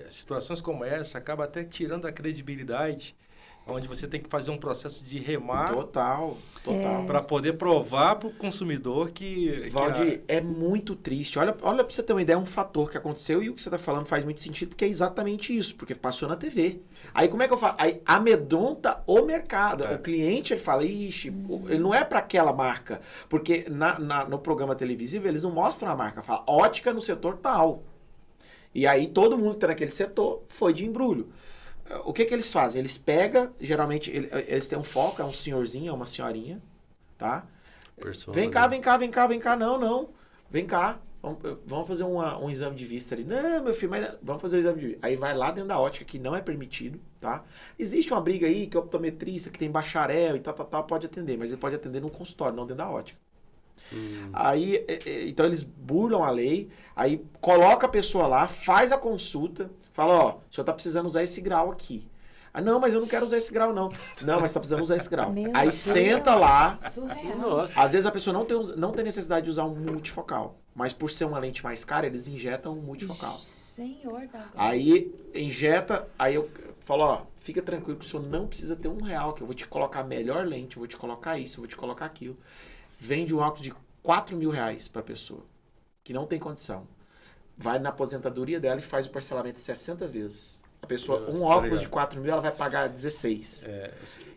situações como essa acaba até tirando a credibilidade, onde você tem que fazer um processo de remar. Total. Para poder provar para o consumidor que... Valdir, é muito triste. Olha para você ter uma ideia, um fator que aconteceu e o que você está falando faz muito sentido, porque é exatamente isso, porque passou na TV. Aí como é que eu falo? Aí amedronta o mercado. O cliente, ele fala, ixi, ele não é para aquela marca, porque no programa televisivo eles não mostram a marca, fala ótica no setor tal. E aí todo mundo que está naquele setor foi de embrulho. O que eles fazem? Eles pegam, geralmente, eles têm um foco, é um senhorzinho, é uma senhorinha, tá? Persona, vem cá, não. Vem cá, vamos fazer um exame de vista ali. Não, meu filho, mas vamos fazer o exame de vista. Aí vai lá dentro da ótica, que não é permitido, tá? Existe uma briga aí, que é optometrista, que tem bacharel e tal, pode atender, mas ele pode atender num consultório, não dentro da ótica. Aí, então eles burlam a lei, aí coloca a pessoa lá, faz a consulta, fala, ó, o senhor tá precisando usar esse grau aqui. Ah, não, mas eu não quero usar esse grau, não. Não, mas tá precisando usar esse grau. Aí senta lá. Surreal. Às vezes a pessoa não tem necessidade de usar um multifocal, mas por ser uma lente mais cara, eles injetam um multifocal. Senhor da glória. Aí injeta, aí eu falo, ó, fica tranquilo que o senhor não precisa ter R$1, que eu vou te colocar a melhor lente, eu vou te colocar isso, eu vou te colocar aquilo. Vende um óculos de R$4.000 para a pessoa, que não tem condição. Vai na aposentadoria dela e faz o parcelamento de 60 vezes. A pessoa, um óculos de R$4.000, ela vai pagar 16.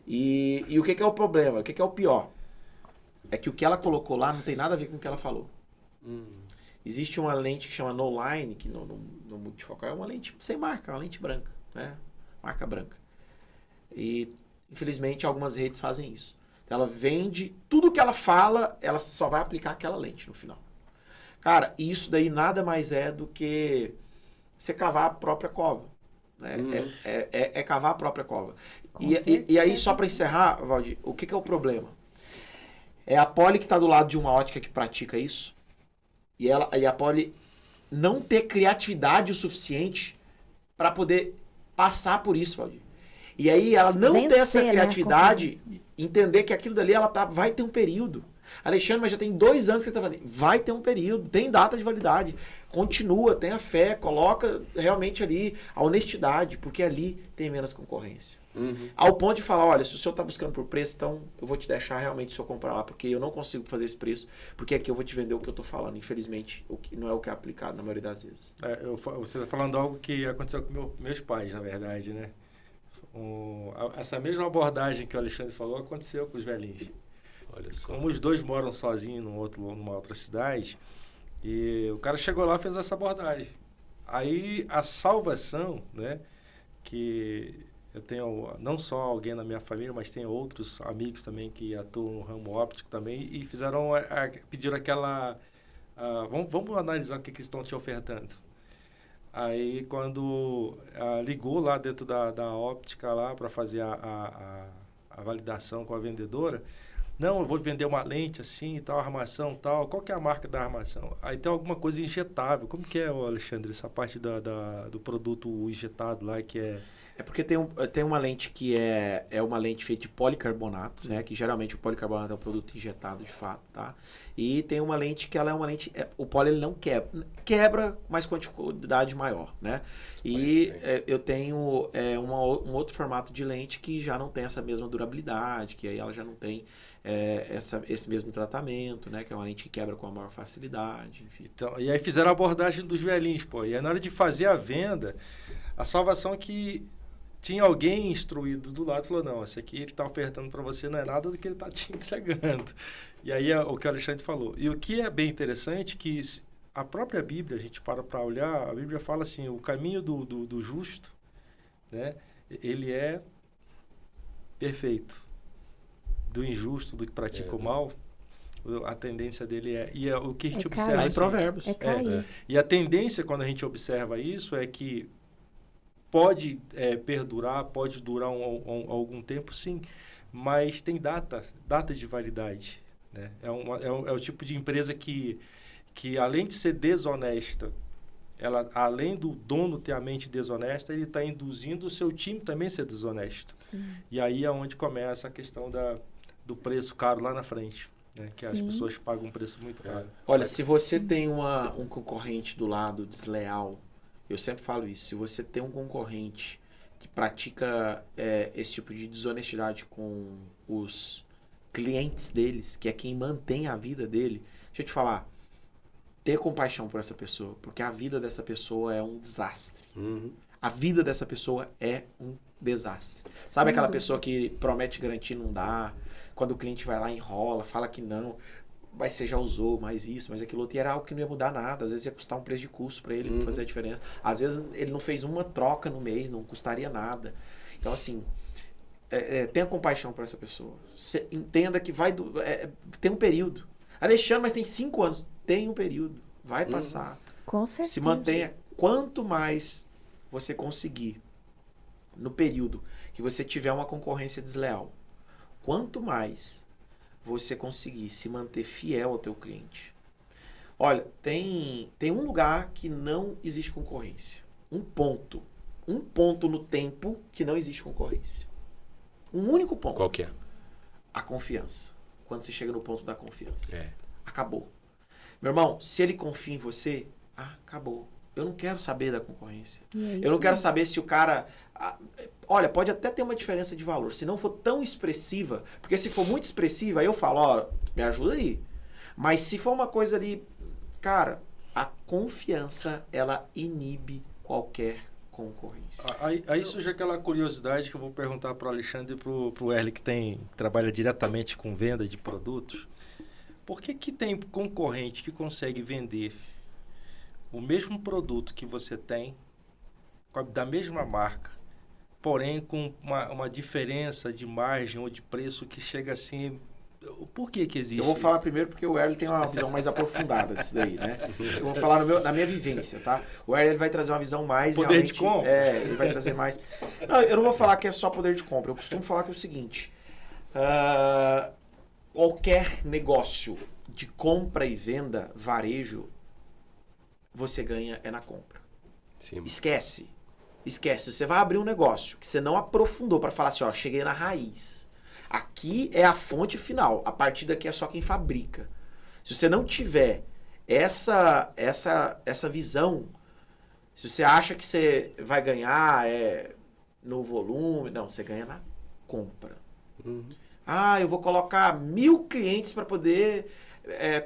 E o que é o problema? O que é o pior? É que o que ela colocou lá não tem nada a ver com o que ela falou. Existe uma lente que chama No Line, que no multifocal é uma lente sem marca, uma lente branca, né? Marca branca. E, infelizmente, algumas redes fazem isso. Ela vende, tudo que ela fala, ela só vai aplicar aquela lente no final. Cara, isso daí nada mais é do que você cavar a própria cova. Né? É cavar a própria cova. E aí, só para encerrar, Valdir, o que é o problema? É a Poli que está do lado de uma ótica que pratica isso, e a Poli não ter criatividade o suficiente para poder passar por isso, Valdir. E aí ela não ter essa criatividade, entender que aquilo dali vai ter um período. Alexandre, mas já tem 2 anos que ele está valendo. Vai ter um período, tem data de validade. Continua, tenha fé, coloca realmente ali a honestidade, porque ali tem menos concorrência. Ao ponto de falar, olha, se o senhor está buscando por preço, então eu vou te deixar realmente o senhor comprar lá, porque eu não consigo fazer esse preço, porque aqui eu vou te vender o que eu estou falando. Infelizmente, não é o que é aplicado na maioria das vezes. Você está falando algo que aconteceu com meus pais, na verdade, né? Essa mesma abordagem que o Alexandre falou aconteceu com os velhinhos. Olha só. Como os dois moram sozinhos numa outra cidade, e o cara chegou lá e fez essa abordagem. Aí a salvação, né, que eu tenho não só alguém na minha família, mas tenho outros amigos também que atuam no ramo óptico também e fizeram, pediram aquela... vamos analisar o que eles estão te ofertando. Aí quando ligou lá dentro da óptica lá para fazer a validação com a vendedora, não, eu vou vender uma lente assim, tal, armação, tal. Qual que é a marca da armação? Aí tem alguma coisa injetável. Como que é, Alexandre, essa parte do produto injetado lá que é... É porque tem uma lente que é uma lente feita de policarbonato, né? Que geralmente o policarbonato é um produto injetado de fato, tá? E tem uma lente que ela é uma lente... o poli ele não quebra. Quebra, mas com quantidade maior, né? E eu tenho um outro formato de lente que já não tem essa mesma durabilidade, que aí ela já não tem esse mesmo tratamento, né? Que é uma lente que quebra com a maior facilidade, enfim. Então, e aí fizeram a abordagem dos velhinhos, pô. E aí na hora de fazer a venda, a salvação é que tinha alguém instruído do lado, falou, não, esse aqui ele está ofertando para você não é nada do que ele está te entregando. E aí é o que o Alexandre falou. E o que é bem interessante, que a própria Bíblia, a gente para olhar, a Bíblia fala assim, o caminho do justo, né, ele é perfeito. Do injusto, do que pratica o mal, a tendência dele e o que a gente observa... Cair. Em Provérbios. Cair. E a tendência, quando a gente observa isso, é que pode perdurar, pode durar algum tempo, sim, mas tem data de validade, né? É o tipo de empresa que além de ser desonesta, ela, além do dono ter a mente desonesta, ele está induzindo o seu time também a ser desonesto. Sim. E aí é onde começa a questão do preço caro lá na frente, né? Que as pessoas pagam um preço muito caro. Olha, se você tem um concorrente do lado desleal, eu sempre falo isso, se você tem um concorrente que pratica esse tipo de desonestidade com os clientes deles, que é quem mantém a vida dele, deixa eu te falar, ter compaixão por essa pessoa, porque a vida dessa pessoa é um desastre. A vida dessa pessoa é um desastre. Sabe aquela pessoa que promete garantir não dá, quando o cliente vai lá enrola, fala que não, mas você já usou, mais isso, mais aquilo outro, e era algo que não ia mudar nada, às vezes ia custar um preço de custo para ele, fazer a diferença. Às vezes ele não fez uma troca no mês, não custaria nada. Então assim, tenha compaixão por essa pessoa. Você entenda que tem um período. Alexandre, mas tem 5 anos. Tem um período. Vai passar. Com certeza. Se mantenha. Quanto mais você conseguir, no período que você tiver uma concorrência desleal, quanto mais você conseguir se manter fiel ao teu cliente. Olha, tem um lugar que não existe concorrência. Um ponto no tempo que não existe concorrência. Um único ponto. Qual que é? A confiança. Quando você chega no ponto da confiança. Acabou. Meu irmão, se ele confia em você, acabou. Eu não quero saber da concorrência. Eu não quero saber se o cara... olha, pode até ter uma diferença de valor. Se não for tão expressiva, porque se for muito expressiva, aí eu falo, me ajuda aí. Mas se for uma coisa ali... Cara, a confiança, ela inibe qualquer concorrência. Aí surge aquela curiosidade que eu vou perguntar para o Alexandre e para o Erle, que trabalha diretamente com venda de produtos. Por que tem concorrente que consegue vender o mesmo produto que você tem, da mesma marca, porém com uma diferença de margem ou de preço que chega assim... Por que existe? Eu vou falar primeiro porque o Erle tem uma visão mais aprofundada disso daí, né? Eu vou falar na minha vivência, tá? O Erle vai trazer uma visão mais... Poder de compra? Ele vai trazer mais... Não, eu não vou falar que é só poder de compra. Eu costumo falar que é o seguinte... qualquer negócio de compra e venda, varejo, você ganha na compra. Sim. Esquece. Você vai abrir um negócio que você não aprofundou para falar assim, cheguei na raiz. Aqui é a fonte final. A partir daqui é só quem fabrica. Se você não tiver essa visão, se você acha que você vai ganhar no volume, não, você ganha na compra. Eu vou colocar 1.000 clientes para poder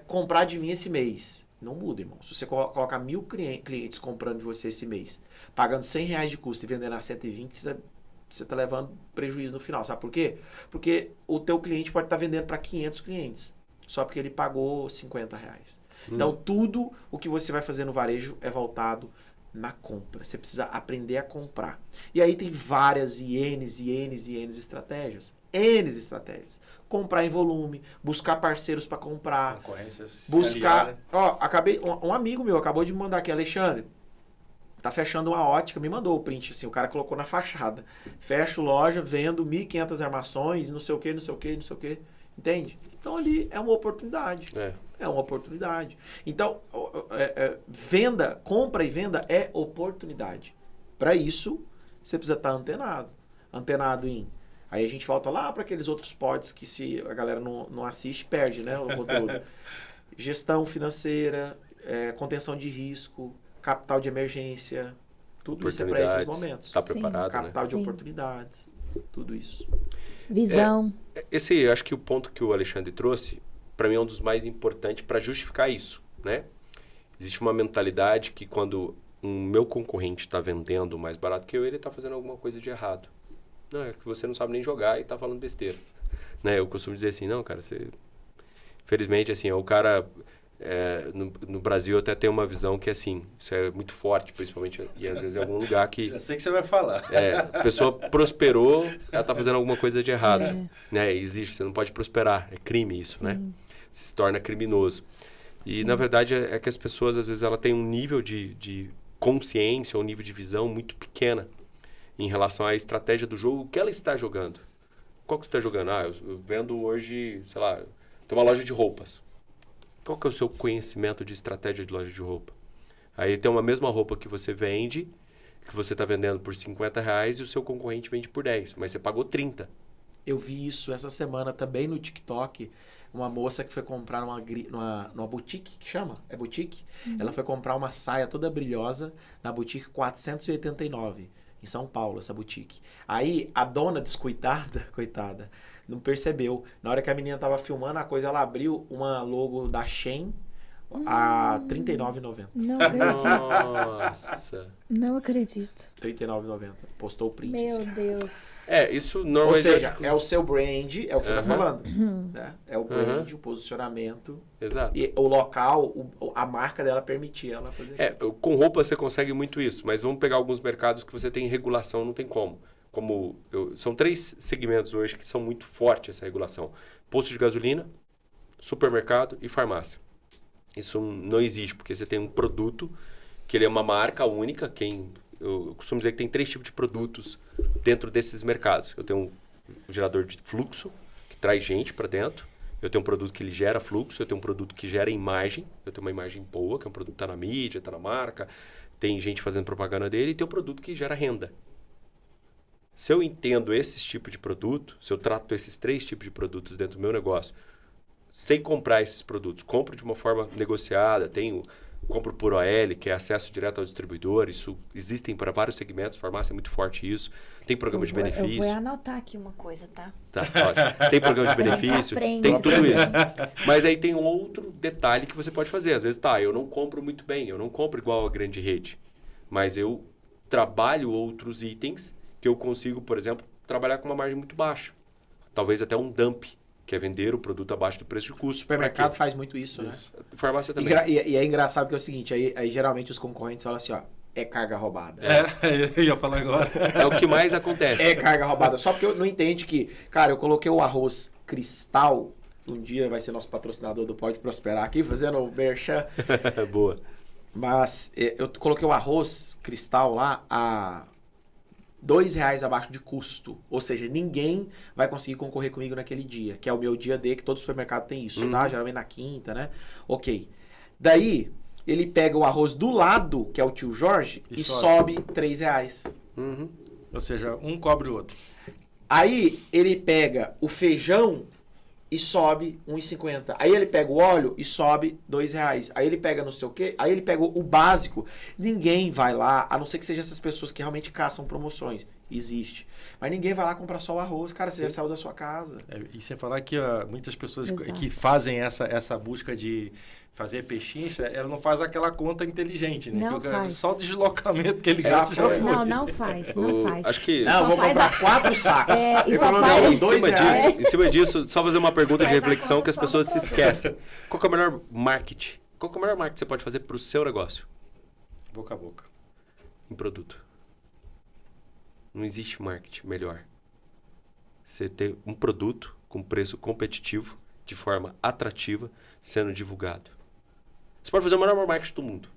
comprar de mim esse mês. Não muda, irmão. Se você colocar 1.000 clientes comprando de você esse mês, pagando R$100 de custo e vendendo a 120, você está levando prejuízo no final. Sabe por quê? Porque o teu cliente pode estar vendendo para 500 clientes, só porque ele pagou R$50. Então, tudo o que você vai fazer no varejo é voltado na compra. Você precisa aprender a comprar. E aí tem várias N estratégias. N estratégias. Comprar em volume, buscar parceiros para comprar. Concorrência. Buscar. Um amigo meu acabou de me mandar aqui, Alexandre. Tá fechando uma ótica, me mandou o print, assim, o cara colocou na fachada. Fecho loja, vendo 1.500 armações, não sei o que. Entende? Então ali é uma oportunidade. É uma oportunidade. Então, compra e venda é oportunidade. Para isso, você precisa estar antenado. Antenado em... Aí a gente volta lá para aqueles outros pods que se a galera não assiste, perde, né, o conteúdo. Gestão financeira, contenção de risco, capital de emergência, tudo isso é para esses momentos. Está preparado, capital né? de oportunidades, tudo isso. Visão. Eu acho que o ponto que o Alexandre trouxe, para mim é um dos mais importantes para justificar isso, né? Existe uma mentalidade que quando um meu concorrente está vendendo mais barato que eu, ele está fazendo alguma coisa de errado. Não, é que você não sabe nem jogar e está falando besteira. Né? Eu costumo dizer assim, não, cara, você... Infelizmente, assim, o cara... no Brasil até tem uma visão que, assim, isso é muito forte, principalmente, e às vezes em algum lugar que... Já sei que você vai falar. A pessoa prosperou, ela está fazendo alguma coisa de errado. Né? Existe, você não pode prosperar, é crime isso, né? Se torna criminoso. E, na verdade, é que as pessoas, às vezes, ela tem um nível de consciência, um nível de visão muito pequena em relação à estratégia do jogo, o que ela está jogando. Qual que você está jogando? Eu vendo hoje, sei lá, tem uma loja de roupas. Qual que é o seu conhecimento de estratégia de loja de roupa? Aí tem uma mesma roupa que você vende, que você está vendendo por R$50 e o seu concorrente vende por 10, mas você pagou 30. Eu vi isso essa semana também no TikTok. Uma moça que foi comprar numa boutique, que chama? É boutique? Ela foi comprar uma saia toda brilhosa na boutique 489, em São Paulo, essa boutique. Aí a dona descuidada, coitada, não percebeu. Na hora que a menina tava filmando a coisa, ela abriu uma logo da Shein a R$39,90. Não acredito. Nossa. Não acredito. R$39,90. Postou o print. Meu assim. Deus. Isso Ou normalmente... seja, é o seu brand, é o que você tá falando. Né? É o brand, o posicionamento. Exato. E o local, a marca dela permitia ela fazer aquilo. Com roupa você consegue muito isso, mas vamos pegar alguns mercados que você tem regulação, não tem como. São 3 segmentos hoje que são muito fortes essa regulação. Posto de gasolina, supermercado e farmácia. Isso não existe, porque você tem um produto que ele é uma marca única. Eu costumo dizer que tem 3 tipos de produtos dentro desses mercados. Eu tenho um gerador de fluxo, que traz gente para dentro. Eu tenho um produto que ele gera fluxo. Eu tenho um produto que gera imagem. Eu tenho uma imagem boa, que é um produto que está na mídia, está na marca. Tem gente fazendo propaganda dele. E tem um produto que gera renda. Se eu entendo esses tipos de produto, se eu trato esses 3 tipos de produtos dentro do meu negócio, sem comprar esses produtos, compro de uma forma negociada, compro por OL, que é acesso direto ao distribuidor, isso existem para vários segmentos, farmácia é muito forte isso, tem programa de benefício. Eu vou anotar aqui uma coisa, tá? Tá, ótimo. Tem programa de benefício, tem tudo isso. Mas aí tem um outro detalhe que você pode fazer, às vezes eu não compro muito bem, eu não compro igual a grande rede, mas eu trabalho outros itens que eu consigo, por exemplo, trabalhar com uma margem muito baixa, talvez até um dump, que é vender o produto abaixo do preço de custo. O supermercado faz muito isso, né? Farmácia também. E é engraçado que é o seguinte, aí geralmente os concorrentes falam assim, é carga roubada. Eu ia falar agora. É o que mais acontece. É carga roubada. Só porque eu não entende que, cara, eu coloquei o arroz Cristal, um dia vai ser nosso patrocinador do Pode Prosperar aqui, fazendo o merchan. Boa. Mas eu coloquei o arroz Cristal lá a R$2 abaixo de custo. Ou seja, ninguém vai conseguir concorrer comigo naquele dia, que é o meu dia D, que todo supermercado tem isso, tá? Geralmente na quinta, né? Ok. Daí, ele pega o arroz do lado, que é o tio Jorge, e sobe R$3. Ou seja, um cobre o outro. Aí ele pega o feijão e sobe R$1,50. Aí ele pega o óleo e sobe R$2. Aí ele pega não sei o quê, aí ele pega o básico. Ninguém vai lá, a não ser que sejam essas pessoas que realmente caçam promoções. Existe. Mas ninguém vai lá comprar só o arroz. Cara, você já saiu da sua casa. E sem falar que muitas pessoas Exato. que fazem essa busca de fazer pechincha, ela não faz aquela conta inteligente, né? Não faz. Só o deslocamento que ele gasta já foi. Não faz, não faz. Acho que... Não, Só eu vou faz comprar 4 sacos. E só Economizou faz- uns R$2. Em cima disso, só fazer uma pergunta de Faz a reflexão conta que as só pessoas no se produto. esquecem. Qual que é o melhor marketing? Qual que é o melhor marketing que você pode fazer para o seu negócio? Boca a boca. Em produto. Não existe marketing melhor. Você ter um produto com preço competitivo, de forma atrativa, sendo divulgado. Você pode fazer o melhor marketing do mundo.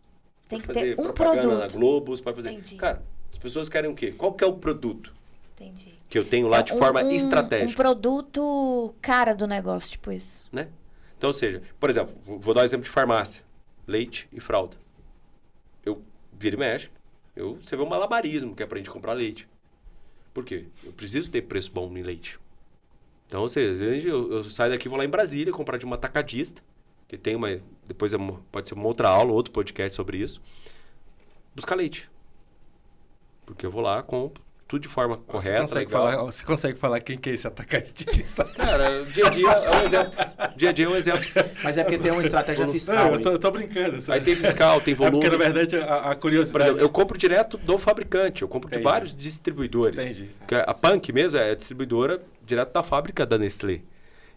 Tem Pode que fazer ter um propaganda na produto. Globo, você pode fazer... Entendi. Cara, as pessoas querem o quê? Qual que é o produto Entendi. que eu tenho lá de forma Um estratégica? produto cara do negócio, tipo isso. Né? Então, ou seja, por exemplo, vou dar um exemplo de farmácia. Leite e fralda. Eu vira e mexe, você vê um malabarismo que é pra gente comprar leite. Por quê? Eu preciso ter preço bom em leite. Então, ou seja, às vezes eu saio daqui e vou lá em Brasília comprar de uma atacadista, que tem uma... Depois pode ser uma outra aula, outro podcast sobre isso. Buscar leite. Porque eu vou lá, compro tudo de forma correta, legal. Você consegue falar quem que é esse atacadista? Cara, dia a dia é um exemplo. Dia a dia é um exemplo. Mas é porque tem uma estratégia Não, fiscal. eu tô brincando. Aí tem fiscal, tem É volume. porque, na verdade, a Por curiosidade... exemplo, eu compro direto do fabricante, eu compro de Entendi. vários distribuidores. Entendi. Porque a Punk mesmo é distribuidora direto da fábrica da Nestlé.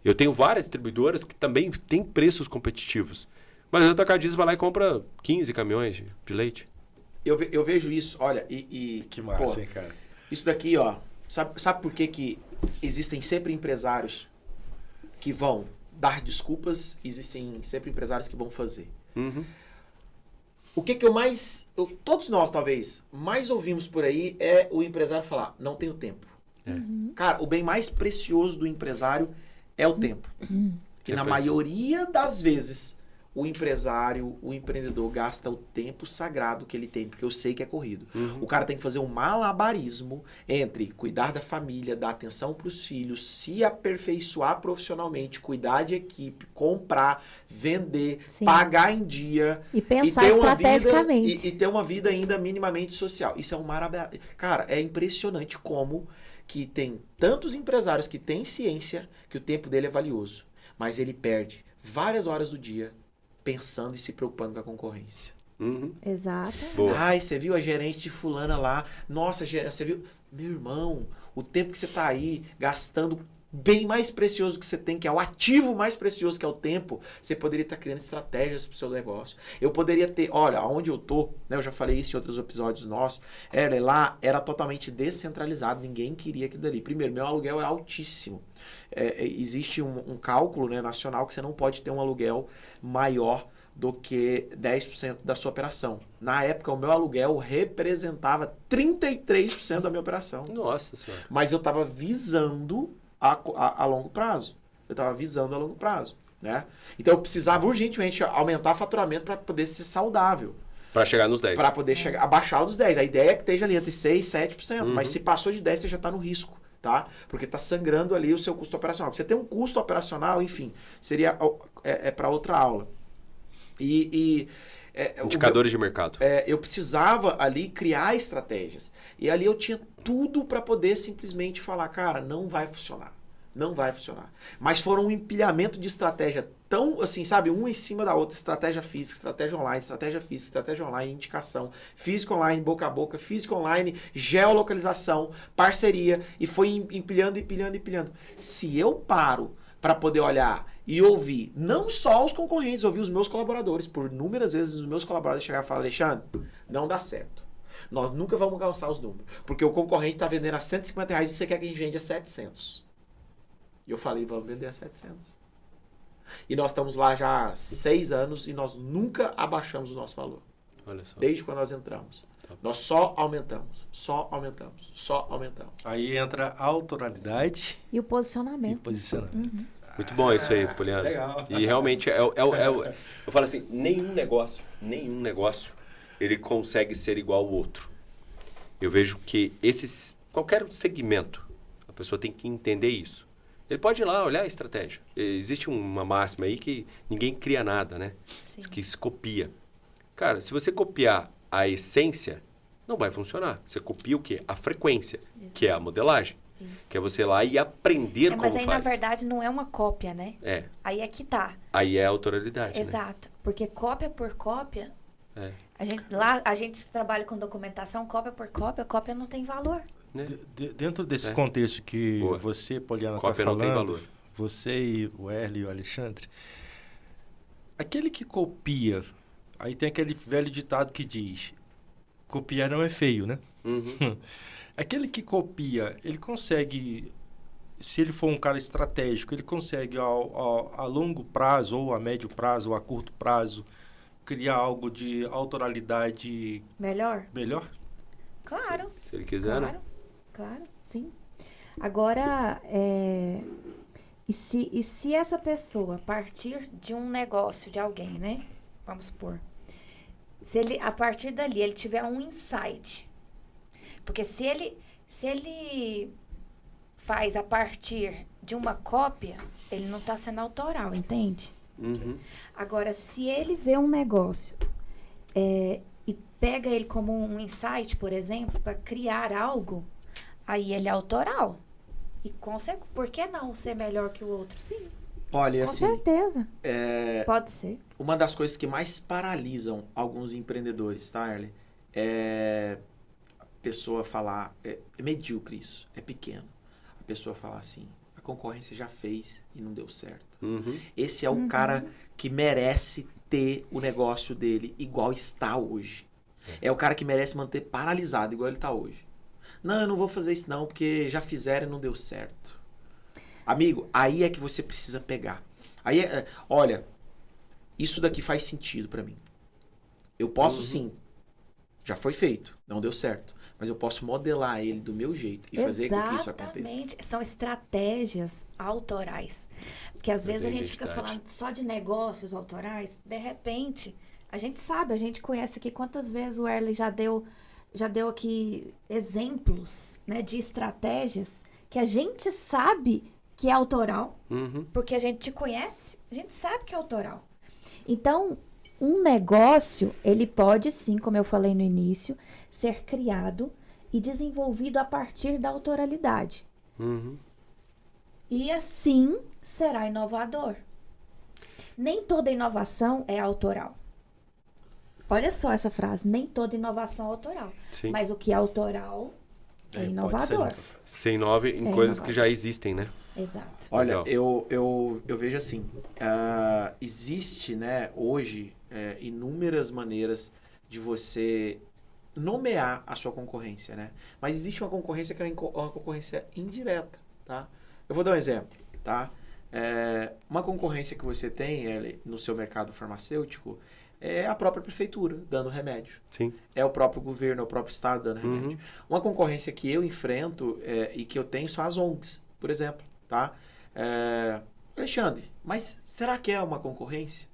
Eu tenho várias distribuidoras que também têm preços competitivos. Mas o atacadista vai lá e compra 15 caminhões de leite. Eu vejo isso, olha, Que massa, pô, hein, cara? isso daqui, ó. Sabe por que existem sempre empresários que vão dar desculpas, existem sempre empresários que vão fazer? Uhum. O que eu mais... todos nós, talvez, mais ouvimos por aí é o empresário falar, não tenho tempo. Cara, o bem mais precioso do empresário é o tempo. Que na Sempre maioria das vezes, o empresário, o empreendedor gasta o tempo sagrado que ele tem, porque eu sei que é corrido. O cara tem que fazer um malabarismo entre cuidar da família, dar atenção para os filhos, se aperfeiçoar profissionalmente, cuidar de equipe, comprar, vender, Sim. pagar em dia. E pensar ter uma estrategicamente. vida, e ter uma vida ainda minimamente social. Isso é um maravilhoso. Cara, é impressionante como que tem tantos empresários que têm ciência que o tempo dele é valioso, mas ele perde várias horas do dia pensando e se preocupando com a concorrência. Uhum. Exato. Boa. Ai, você viu a gerente de fulana lá? Nossa, você viu? Meu irmão, o tempo que você tá aí gastando bem mais precioso que você tem, que é o ativo mais precioso que é o tempo, você poderia estar criando estratégias para o seu negócio. Eu poderia ter, olha, onde eu tô, né, eu já falei isso em outros episódios nossos, lá era totalmente descentralizado, ninguém queria aquilo dali. Primeiro, meu aluguel é altíssimo. Existe um cálculo, né, nacional que você não pode ter um aluguel maior do que 10% da sua operação. Na época, o meu aluguel representava 33% da minha operação. Nossa senhora. Mas eu estava visando a longo prazo. Eu estava visando a longo prazo. Né? Então, eu precisava urgentemente aumentar o faturamento para poder ser saudável. Pra chegar nos 10. Para poder chegar, abaixar dos 10. A ideia é que esteja ali entre 6% e 7%. Uhum. Mas se passou de 10%, você já está no risco. Tá? Porque está sangrando ali o seu custo operacional. Você tem um custo operacional, enfim, seria para outra aula. Indicadores de mercado. Eu precisava ali criar estratégias. E ali eu tinha tudo para poder simplesmente falar, cara, não vai funcionar. Não vai funcionar. Mas foram um empilhamento de estratégia tão, assim, sabe, uma em cima da outra. Estratégia física, estratégia online, estratégia física, estratégia online, indicação, física online, boca a boca, física online, geolocalização, parceria. E foi empilhando, empilhando, empilhando. Se eu paro para poder olhar e ouvir não só os concorrentes, ouvir os meus colaboradores, por inúmeras vezes os meus colaboradores chegaram e falaram, Alexandre, não dá certo. Nós nunca vamos alcançar os números. Porque o concorrente está vendendo a R$150 e você quer que a gente vende a 700. E eu falei, vamos vender a 700. E nós estamos lá já há 6 anos e nós nunca abaixamos o nosso valor. Olha só. Desde quando nós entramos. Tá. Nós só aumentamos, só aumentamos, só aumentamos. Aí entra a autoralidade E o e posicionamento. posicionamento. Muito bom isso aí, Poliano. Legal. E realmente, eu falo assim, nenhum negócio, ele consegue ser igual ao outro. Eu vejo que qualquer segmento, pessoa tem que entender isso. Ele pode ir lá olhar a estratégia. Existe uma máxima aí que ninguém cria nada, né? Sim. Que se copia. Cara, se você copiar a essência, não vai funcionar. Você copia o quê? A frequência, que é a modelagem. Isso. Que é você ir lá e aprender como Mas aí, faz. na verdade, não é uma cópia, né? É. Aí é que tá. Aí é a autoralidade, né? Exato. Porque cópia por cópia, É. a gente trabalha com documentação, cópia não tem valor. Né? Dentro desse É. contexto que Boa. você, Poliana, está Cópia não tem falando, valor. você e o Erle e o Alexandre, aquele que copia, aí tem aquele velho ditado que diz, copiar não é feio, né? Uhum. Aquele que copia, ele consegue, se ele for um cara estratégico, ele consegue a longo prazo, ou a médio prazo, ou a curto prazo, criar algo de autoralidade Melhor? melhor? Claro. Se ele quiser, né? Claro, sim. Agora, e se essa pessoa partir de um negócio de alguém, né? Vamos supor. Se ele, a partir dali, ele tiver um insight. Porque se ele faz a partir de uma cópia, ele não está sendo autoral, entende? Uhum. Agora, se ele vê um negócio e pega ele como um insight, por exemplo, para criar algo, aí ele é autoral. E consegue, por que não ser melhor que o outro? Sim, Olha, com assim, certeza. Pode ser. uma das coisas que mais paralisam alguns empreendedores, tá, Erle? É a pessoa falar, é medíocre isso, é pequeno. A pessoa falar assim, a concorrência já fez e não deu certo. Uhum. Esse é o cara que merece ter o negócio dele igual está hoje. É o cara que merece manter paralisado igual ele está hoje. Não, eu não vou fazer isso não, porque já fizeram e não deu certo. Amigo, aí é que você precisa pegar. Aí, olha, isso daqui faz sentido para mim. Eu posso sim, já foi feito, não deu certo. Mas eu posso modelar ele do meu jeito e fazer com que isso aconteça. Exatamente. São estratégias autorais. Porque às vezes a gente fica identidade. falando só de negócios autorais, de repente, a gente sabe, a gente conhece aqui quantas vezes o Erle já deu aqui exemplos, né, de estratégias que a gente sabe que é autoral, Uhum. porque a gente te conhece, a gente sabe que é autoral. Então, um negócio, ele pode sim, como eu falei no início, ser criado e desenvolvido a partir da autoralidade. Uhum. E assim será inovador. Nem toda inovação é autoral. Olha só essa frase, nem toda inovação é autoral. Sim. Mas o que é autoral é Pode ser, inovador. né? Sem nove em É coisas inovador. que já existem, né? Exato. Olha, Legal. eu vejo assim, existe, né, hoje, inúmeras maneiras de você nomear a sua concorrência, né? Mas existe uma concorrência que é uma concorrência indireta, tá? Eu vou dar um exemplo, tá? Uma concorrência que você tem no seu mercado farmacêutico é a própria prefeitura dando remédio. Sim. É o próprio governo, é o próprio estado dando remédio. Uma concorrência que eu enfrento e que eu tenho são as ONGs, por exemplo, tá? Alexandre, mas será que é uma concorrência?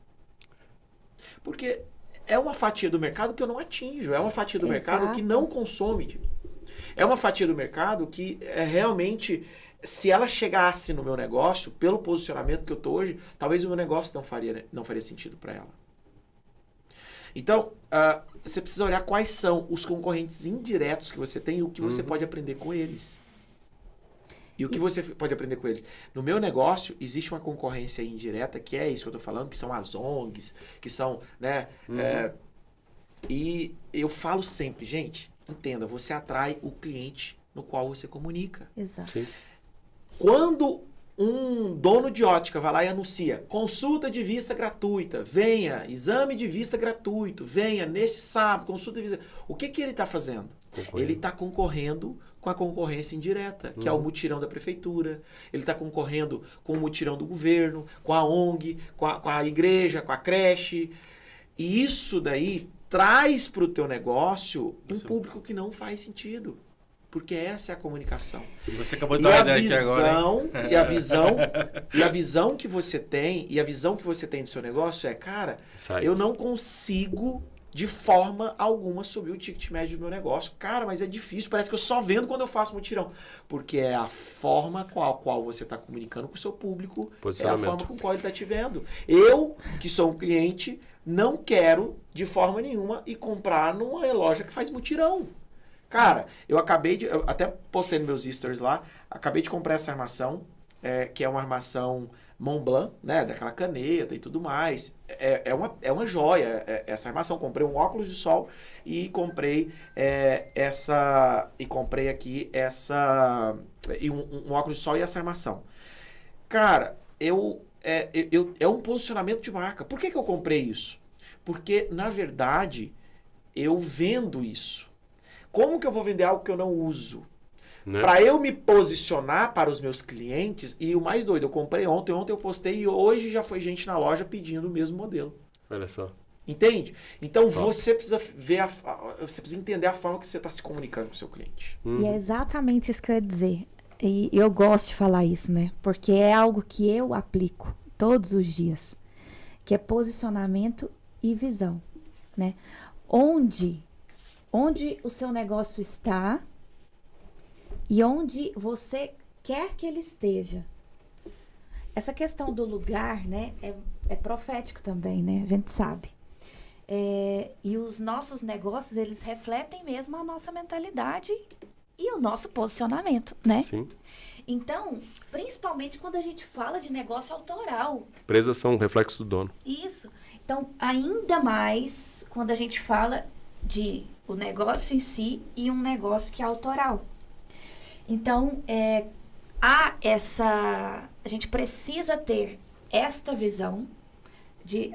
Porque é uma fatia do mercado que eu não atinjo, é uma fatia do mercado que não consome de mim. É uma fatia do mercado que realmente, se ela chegasse no meu negócio, pelo posicionamento que eu estou hoje, talvez o meu negócio não faria sentido para ela. Então, você precisa olhar quais são os concorrentes indiretos que você tem e o que você pode aprender com eles. E o que você pode aprender com eles? No meu negócio, existe uma concorrência indireta, que é isso que eu estou falando, que são as ONGs, que são, né? E eu falo sempre, gente, entenda, você atrai o cliente no qual você comunica. Exato. Sim. Quando um dono de ótica vai lá e anuncia consulta de vista gratuita, venha, exame de vista gratuito, venha neste sábado, consulta de vista. O que ele está fazendo? Ele está concorrendo com a concorrência indireta, que é o mutirão da prefeitura. Ele está concorrendo com o mutirão do governo, com a ONG, com a igreja, com a creche. E isso daí traz para o teu negócio um público que não faz sentido. Porque essa é a comunicação. E você acabou de dar uma ideia aqui agora, hein? E a visão que você tem, do seu negócio é, cara, Sites. eu não consigo de forma alguma subir o ticket médio do meu negócio. Cara, mas é difícil, parece que eu só vendo quando eu faço mutirão. Porque é a forma com a qual você está comunicando com o seu público, é a forma com a qual ele está te vendo. Eu, que sou um cliente, não quero de forma nenhuma ir comprar numa loja que faz mutirão. Cara, eu até postei nos meus stories lá, acabei de comprar essa armação, que é uma armação Montblanc, né, daquela caneta e tudo mais. É uma joia essa armação. Comprei um óculos de sol e comprei um óculos de sol e essa armação. Cara, é um posicionamento de marca. Por que eu comprei isso? Porque, na verdade, eu vendo isso. Como que eu vou vender algo que eu não uso? Né? Para eu me posicionar para os meus clientes, e o mais doido, eu comprei ontem eu postei e hoje já foi gente na loja pedindo o mesmo modelo. Olha só. Entende? Então você precisa você precisa entender a forma que você está se comunicando com o seu cliente. E é exatamente isso que eu ia dizer. E eu gosto de falar isso, né? Porque é algo que eu aplico todos os dias, que é posicionamento e visão, né? Onde o seu negócio está e onde você quer que ele esteja. Essa questão do lugar, né, é profético também, né? A gente sabe. E os nossos negócios, eles refletem mesmo a nossa mentalidade e o nosso posicionamento, né? Sim. Então, principalmente quando a gente fala de negócio autoral. Empresas são um reflexo do dono. Isso. Então, ainda mais quando a gente fala de o negócio em si e um negócio que é autoral. Então, a gente precisa ter esta visão de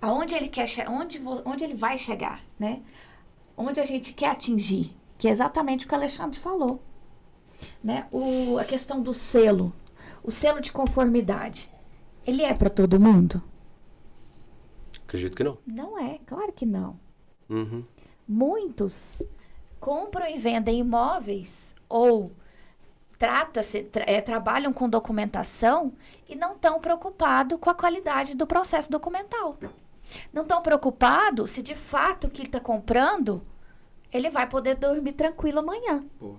aonde ele quer onde ele vai chegar, né? Onde a gente quer atingir, que é exatamente o que o Alexandre falou, né? A questão do selo, o selo de conformidade, ele é para todo mundo? Acredito que não. Não é, claro que não. Uhum. Muitos compram e vendem imóveis ou trabalham com documentação e não estão preocupados com a qualidade do processo documental. Não estão preocupados se de fato o que está comprando ele vai poder dormir tranquilo amanhã. Boa.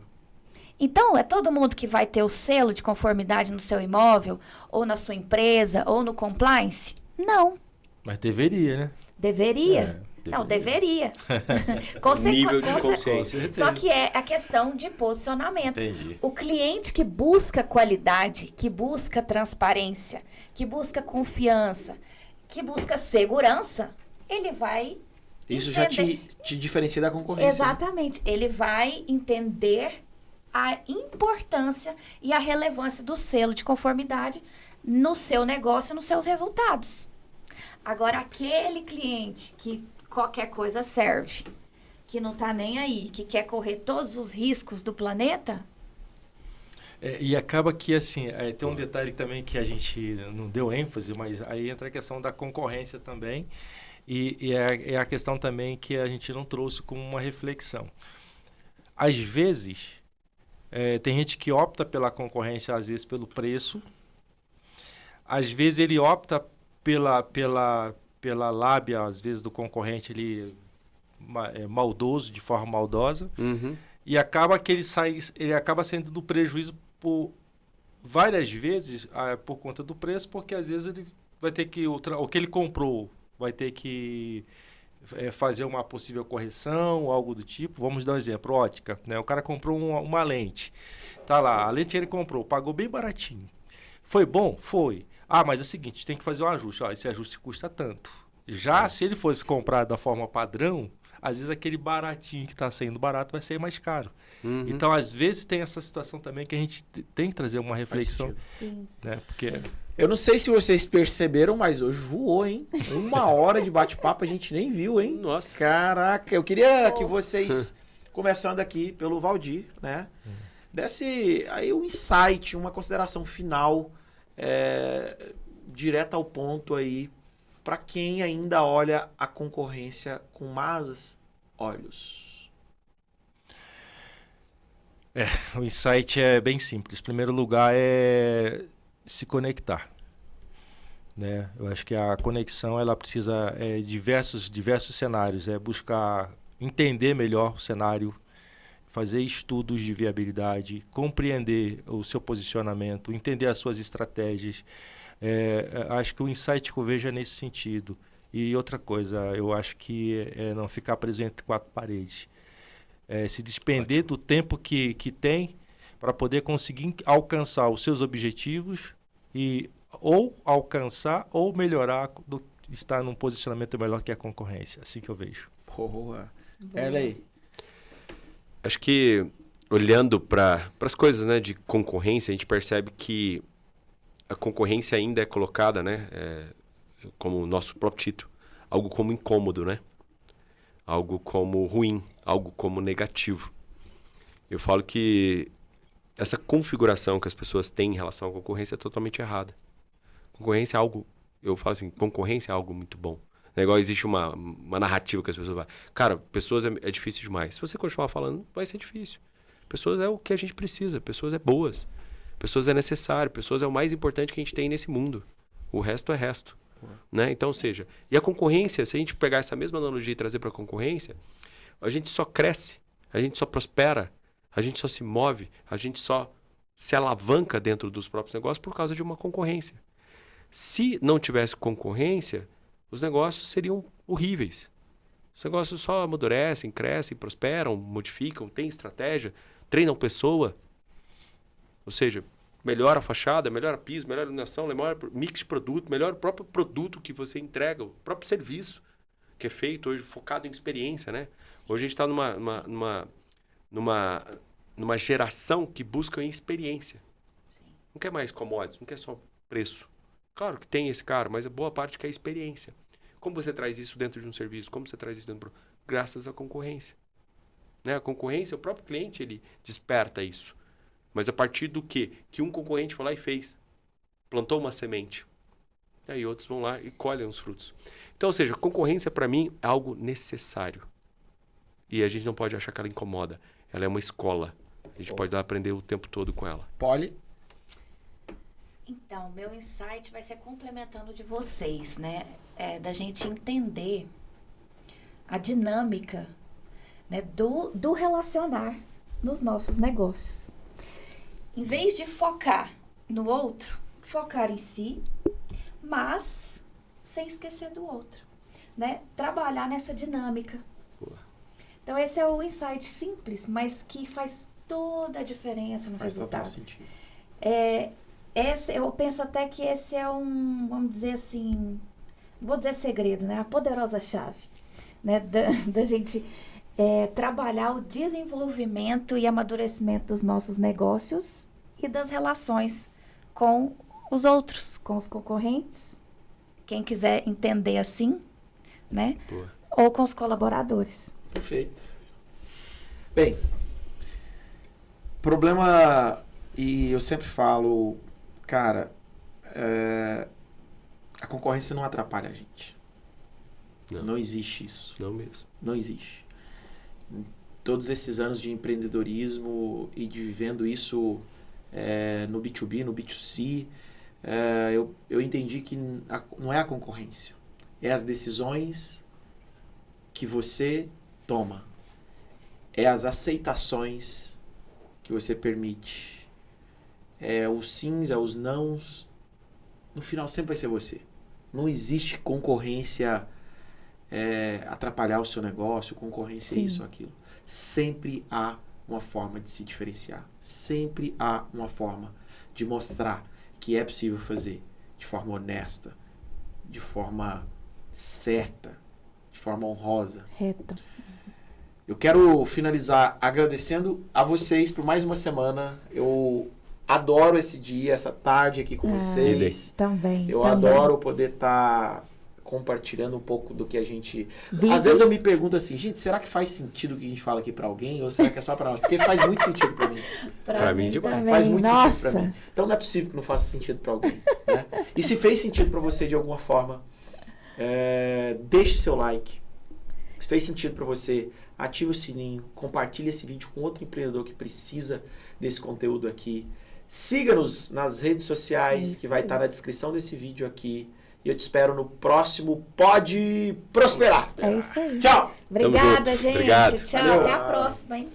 Então, é todo mundo que vai ter o selo de conformidade no seu imóvel, ou na sua empresa, ou no compliance? Não. Mas deveria, né? Deveria. Não, deveria. Nível de consciência. Só que é a questão de posicionamento. Entendi. O cliente que busca qualidade, que busca transparência, que busca confiança, que busca segurança, ele vai Isso entender. Já te diferencia da concorrência. Exatamente. Né? Ele vai entender a importância e a relevância do selo de conformidade no seu negócio, nos seus resultados. Agora, aquele cliente que qualquer coisa serve, que não está nem aí, que quer correr todos os riscos do planeta... E acaba que, assim, tem um detalhe também que a gente não deu ênfase, mas aí entra a questão da concorrência também, e é a questão também que a gente não trouxe como uma reflexão. Às vezes, tem gente que opta pela concorrência, às vezes pelo preço, às vezes ele opta pela lábia, às vezes, do concorrente, ele é maldoso, de forma maldosa, e acaba que ele acaba sendo do prejuízo por várias vezes por conta do preço, porque às vezes ele vai ter que, o que ele comprou, vai ter que fazer uma possível correção, algo do tipo. Vamos dar um exemplo, ótica, né? O cara comprou uma lente, tá lá, a lente que ele comprou, pagou bem baratinho. Foi bom? Foi. Mas é o seguinte, tem que fazer um ajuste. Esse ajuste custa tanto. Já se ele fosse comprar da forma padrão, às vezes aquele baratinho que está saindo barato vai ser mais caro. Então, às vezes, tem essa situação também que a gente tem que trazer uma reflexão. Sim, sim. Né? Porque... Eu não sei se vocês perceberam, mas hoje voou, hein? 1 hora de bate-papo a gente nem viu, hein? Nossa. Caraca, eu queria que vocês, começando aqui pelo Valdir, né? Desse aí um insight, uma consideração final, direta ao ponto aí, para quem ainda olha a concorrência com más olhos. O insight é bem simples. Em primeiro lugar é se conectar. né? Eu acho que a conexão ela precisa diversos cenários, buscar entender melhor o cenário, fazer estudos de viabilidade, compreender o seu posicionamento, entender as suas estratégias. Acho que o insight que eu vejo é nesse sentido. E outra coisa, eu acho que não ficar preso entre quatro paredes. Se despender do tempo que tem para poder conseguir alcançar os seus objetivos e ou alcançar ou melhorar, estar num posicionamento melhor que a concorrência. Assim que eu vejo. Boa. Erley. Acho que, olhando para as coisas, né, de concorrência, a gente percebe que a concorrência ainda é colocada, né, como o nosso próprio título, algo como incômodo, né? Algo como ruim, algo como negativo. Eu falo que essa configuração que as pessoas têm em relação à concorrência é totalmente errada. Concorrência é algo, eu falo assim, concorrência é algo muito bom. É igual existe uma narrativa que as pessoas falam. Cara, pessoas é difícil demais. Se você continuar falando, vai ser difícil. Pessoas é o que a gente precisa. Pessoas é boas. Pessoas é necessário. Pessoas é o mais importante que a gente tem nesse mundo. O resto é resto. Né? Então, ou seja, e a concorrência, se a gente pegar essa mesma analogia e trazer para a concorrência, a gente só cresce, a gente só prospera, a gente só se move, a gente só se alavanca dentro dos próprios negócios por causa de uma concorrência. Se não tivesse concorrência, os negócios seriam horríveis. Os negócios só amadurecem, crescem, prosperam, modificam, têm estratégia, treinam pessoa. Ou seja, melhora a fachada, melhora piso, melhora a iluminação, melhora o mix de produto, melhora o próprio produto que você entrega, o próprio serviço que é feito hoje, focado em experiência, né? Hoje a gente está numa geração que busca em experiência. Sim. Não quer mais commodities, não quer só preço. Claro que tem esse cara, mas a boa parte quer experiência. Como você traz isso dentro de um serviço? Como você traz isso dentro do... Graças à concorrência. Né? A concorrência, o próprio cliente, ele desperta isso. Mas a partir do quê? Que um concorrente foi lá e fez. Plantou uma semente. E aí outros vão lá e colhem os frutos. Então, ou seja, concorrência para mim é algo necessário. E a gente não pode achar que ela incomoda. Ela é uma escola. A gente pode aprender o tempo todo com ela. Poli. Então, meu insight vai ser complementando de vocês, né? Da gente entender a dinâmica, né, do relacionar nos nossos negócios. Em vez de focar no outro, focar em si, mas sem esquecer do outro, né? Trabalhar nessa dinâmica. Boa. Então, esse é o insight simples, mas que faz toda a diferença no resultado. Faz total sentido. Eu penso até que esse é vamos dizer assim, vou dizer segredo, né? A poderosa chave, né? Da gente trabalhar o desenvolvimento e amadurecimento dos nossos negócios e das relações com os outros, com os concorrentes, quem quiser entender assim, né? Boa. Ou com os colaboradores. Perfeito. Bem, problema, e eu sempre falo, cara, a concorrência não atrapalha a gente. Não existe isso. Não mesmo. Não existe. Em todos esses anos de empreendedorismo e de vivendo isso no B2B, no B2C, eu entendi que não é a concorrência. É as decisões que você toma. É as aceitações que você permite. É os sims, é os nãos. No final sempre vai ser você. Não existe concorrência atrapalhar o seu negócio, concorrência Sim. isso ou aquilo. Sempre há uma forma de se diferenciar. Sempre há uma forma de mostrar que é possível fazer de forma honesta, de forma certa, de forma honrosa. Reta. Eu quero finalizar agradecendo a vocês por mais uma semana. Eu adoro esse dia, essa tarde aqui com vocês. Também. Eu também. adoro poder estar compartilhando um pouco do que a gente... Vive. Às vezes eu me pergunto assim, gente, será que faz sentido o que a gente fala aqui pra alguém? Ou será que é só pra nós? Porque faz muito sentido pra mim. Pra mim, demais. também. Faz muito Nossa. sentido pra mim. Então não é possível que não faça sentido pra alguém. Né? E se fez sentido pra você de alguma forma, deixe seu like. Se fez sentido pra você, ative o sininho, compartilhe esse vídeo com outro empreendedor que precisa desse conteúdo aqui. Siga-nos nas redes sociais, Isso que vai aí. estar na descrição desse vídeo aqui. E eu te espero no próximo Pode Prosperar. É isso aí. Tchau! Obrigada, junto. gente. Obrigado. Tchau. Valeu. Até a próxima, hein?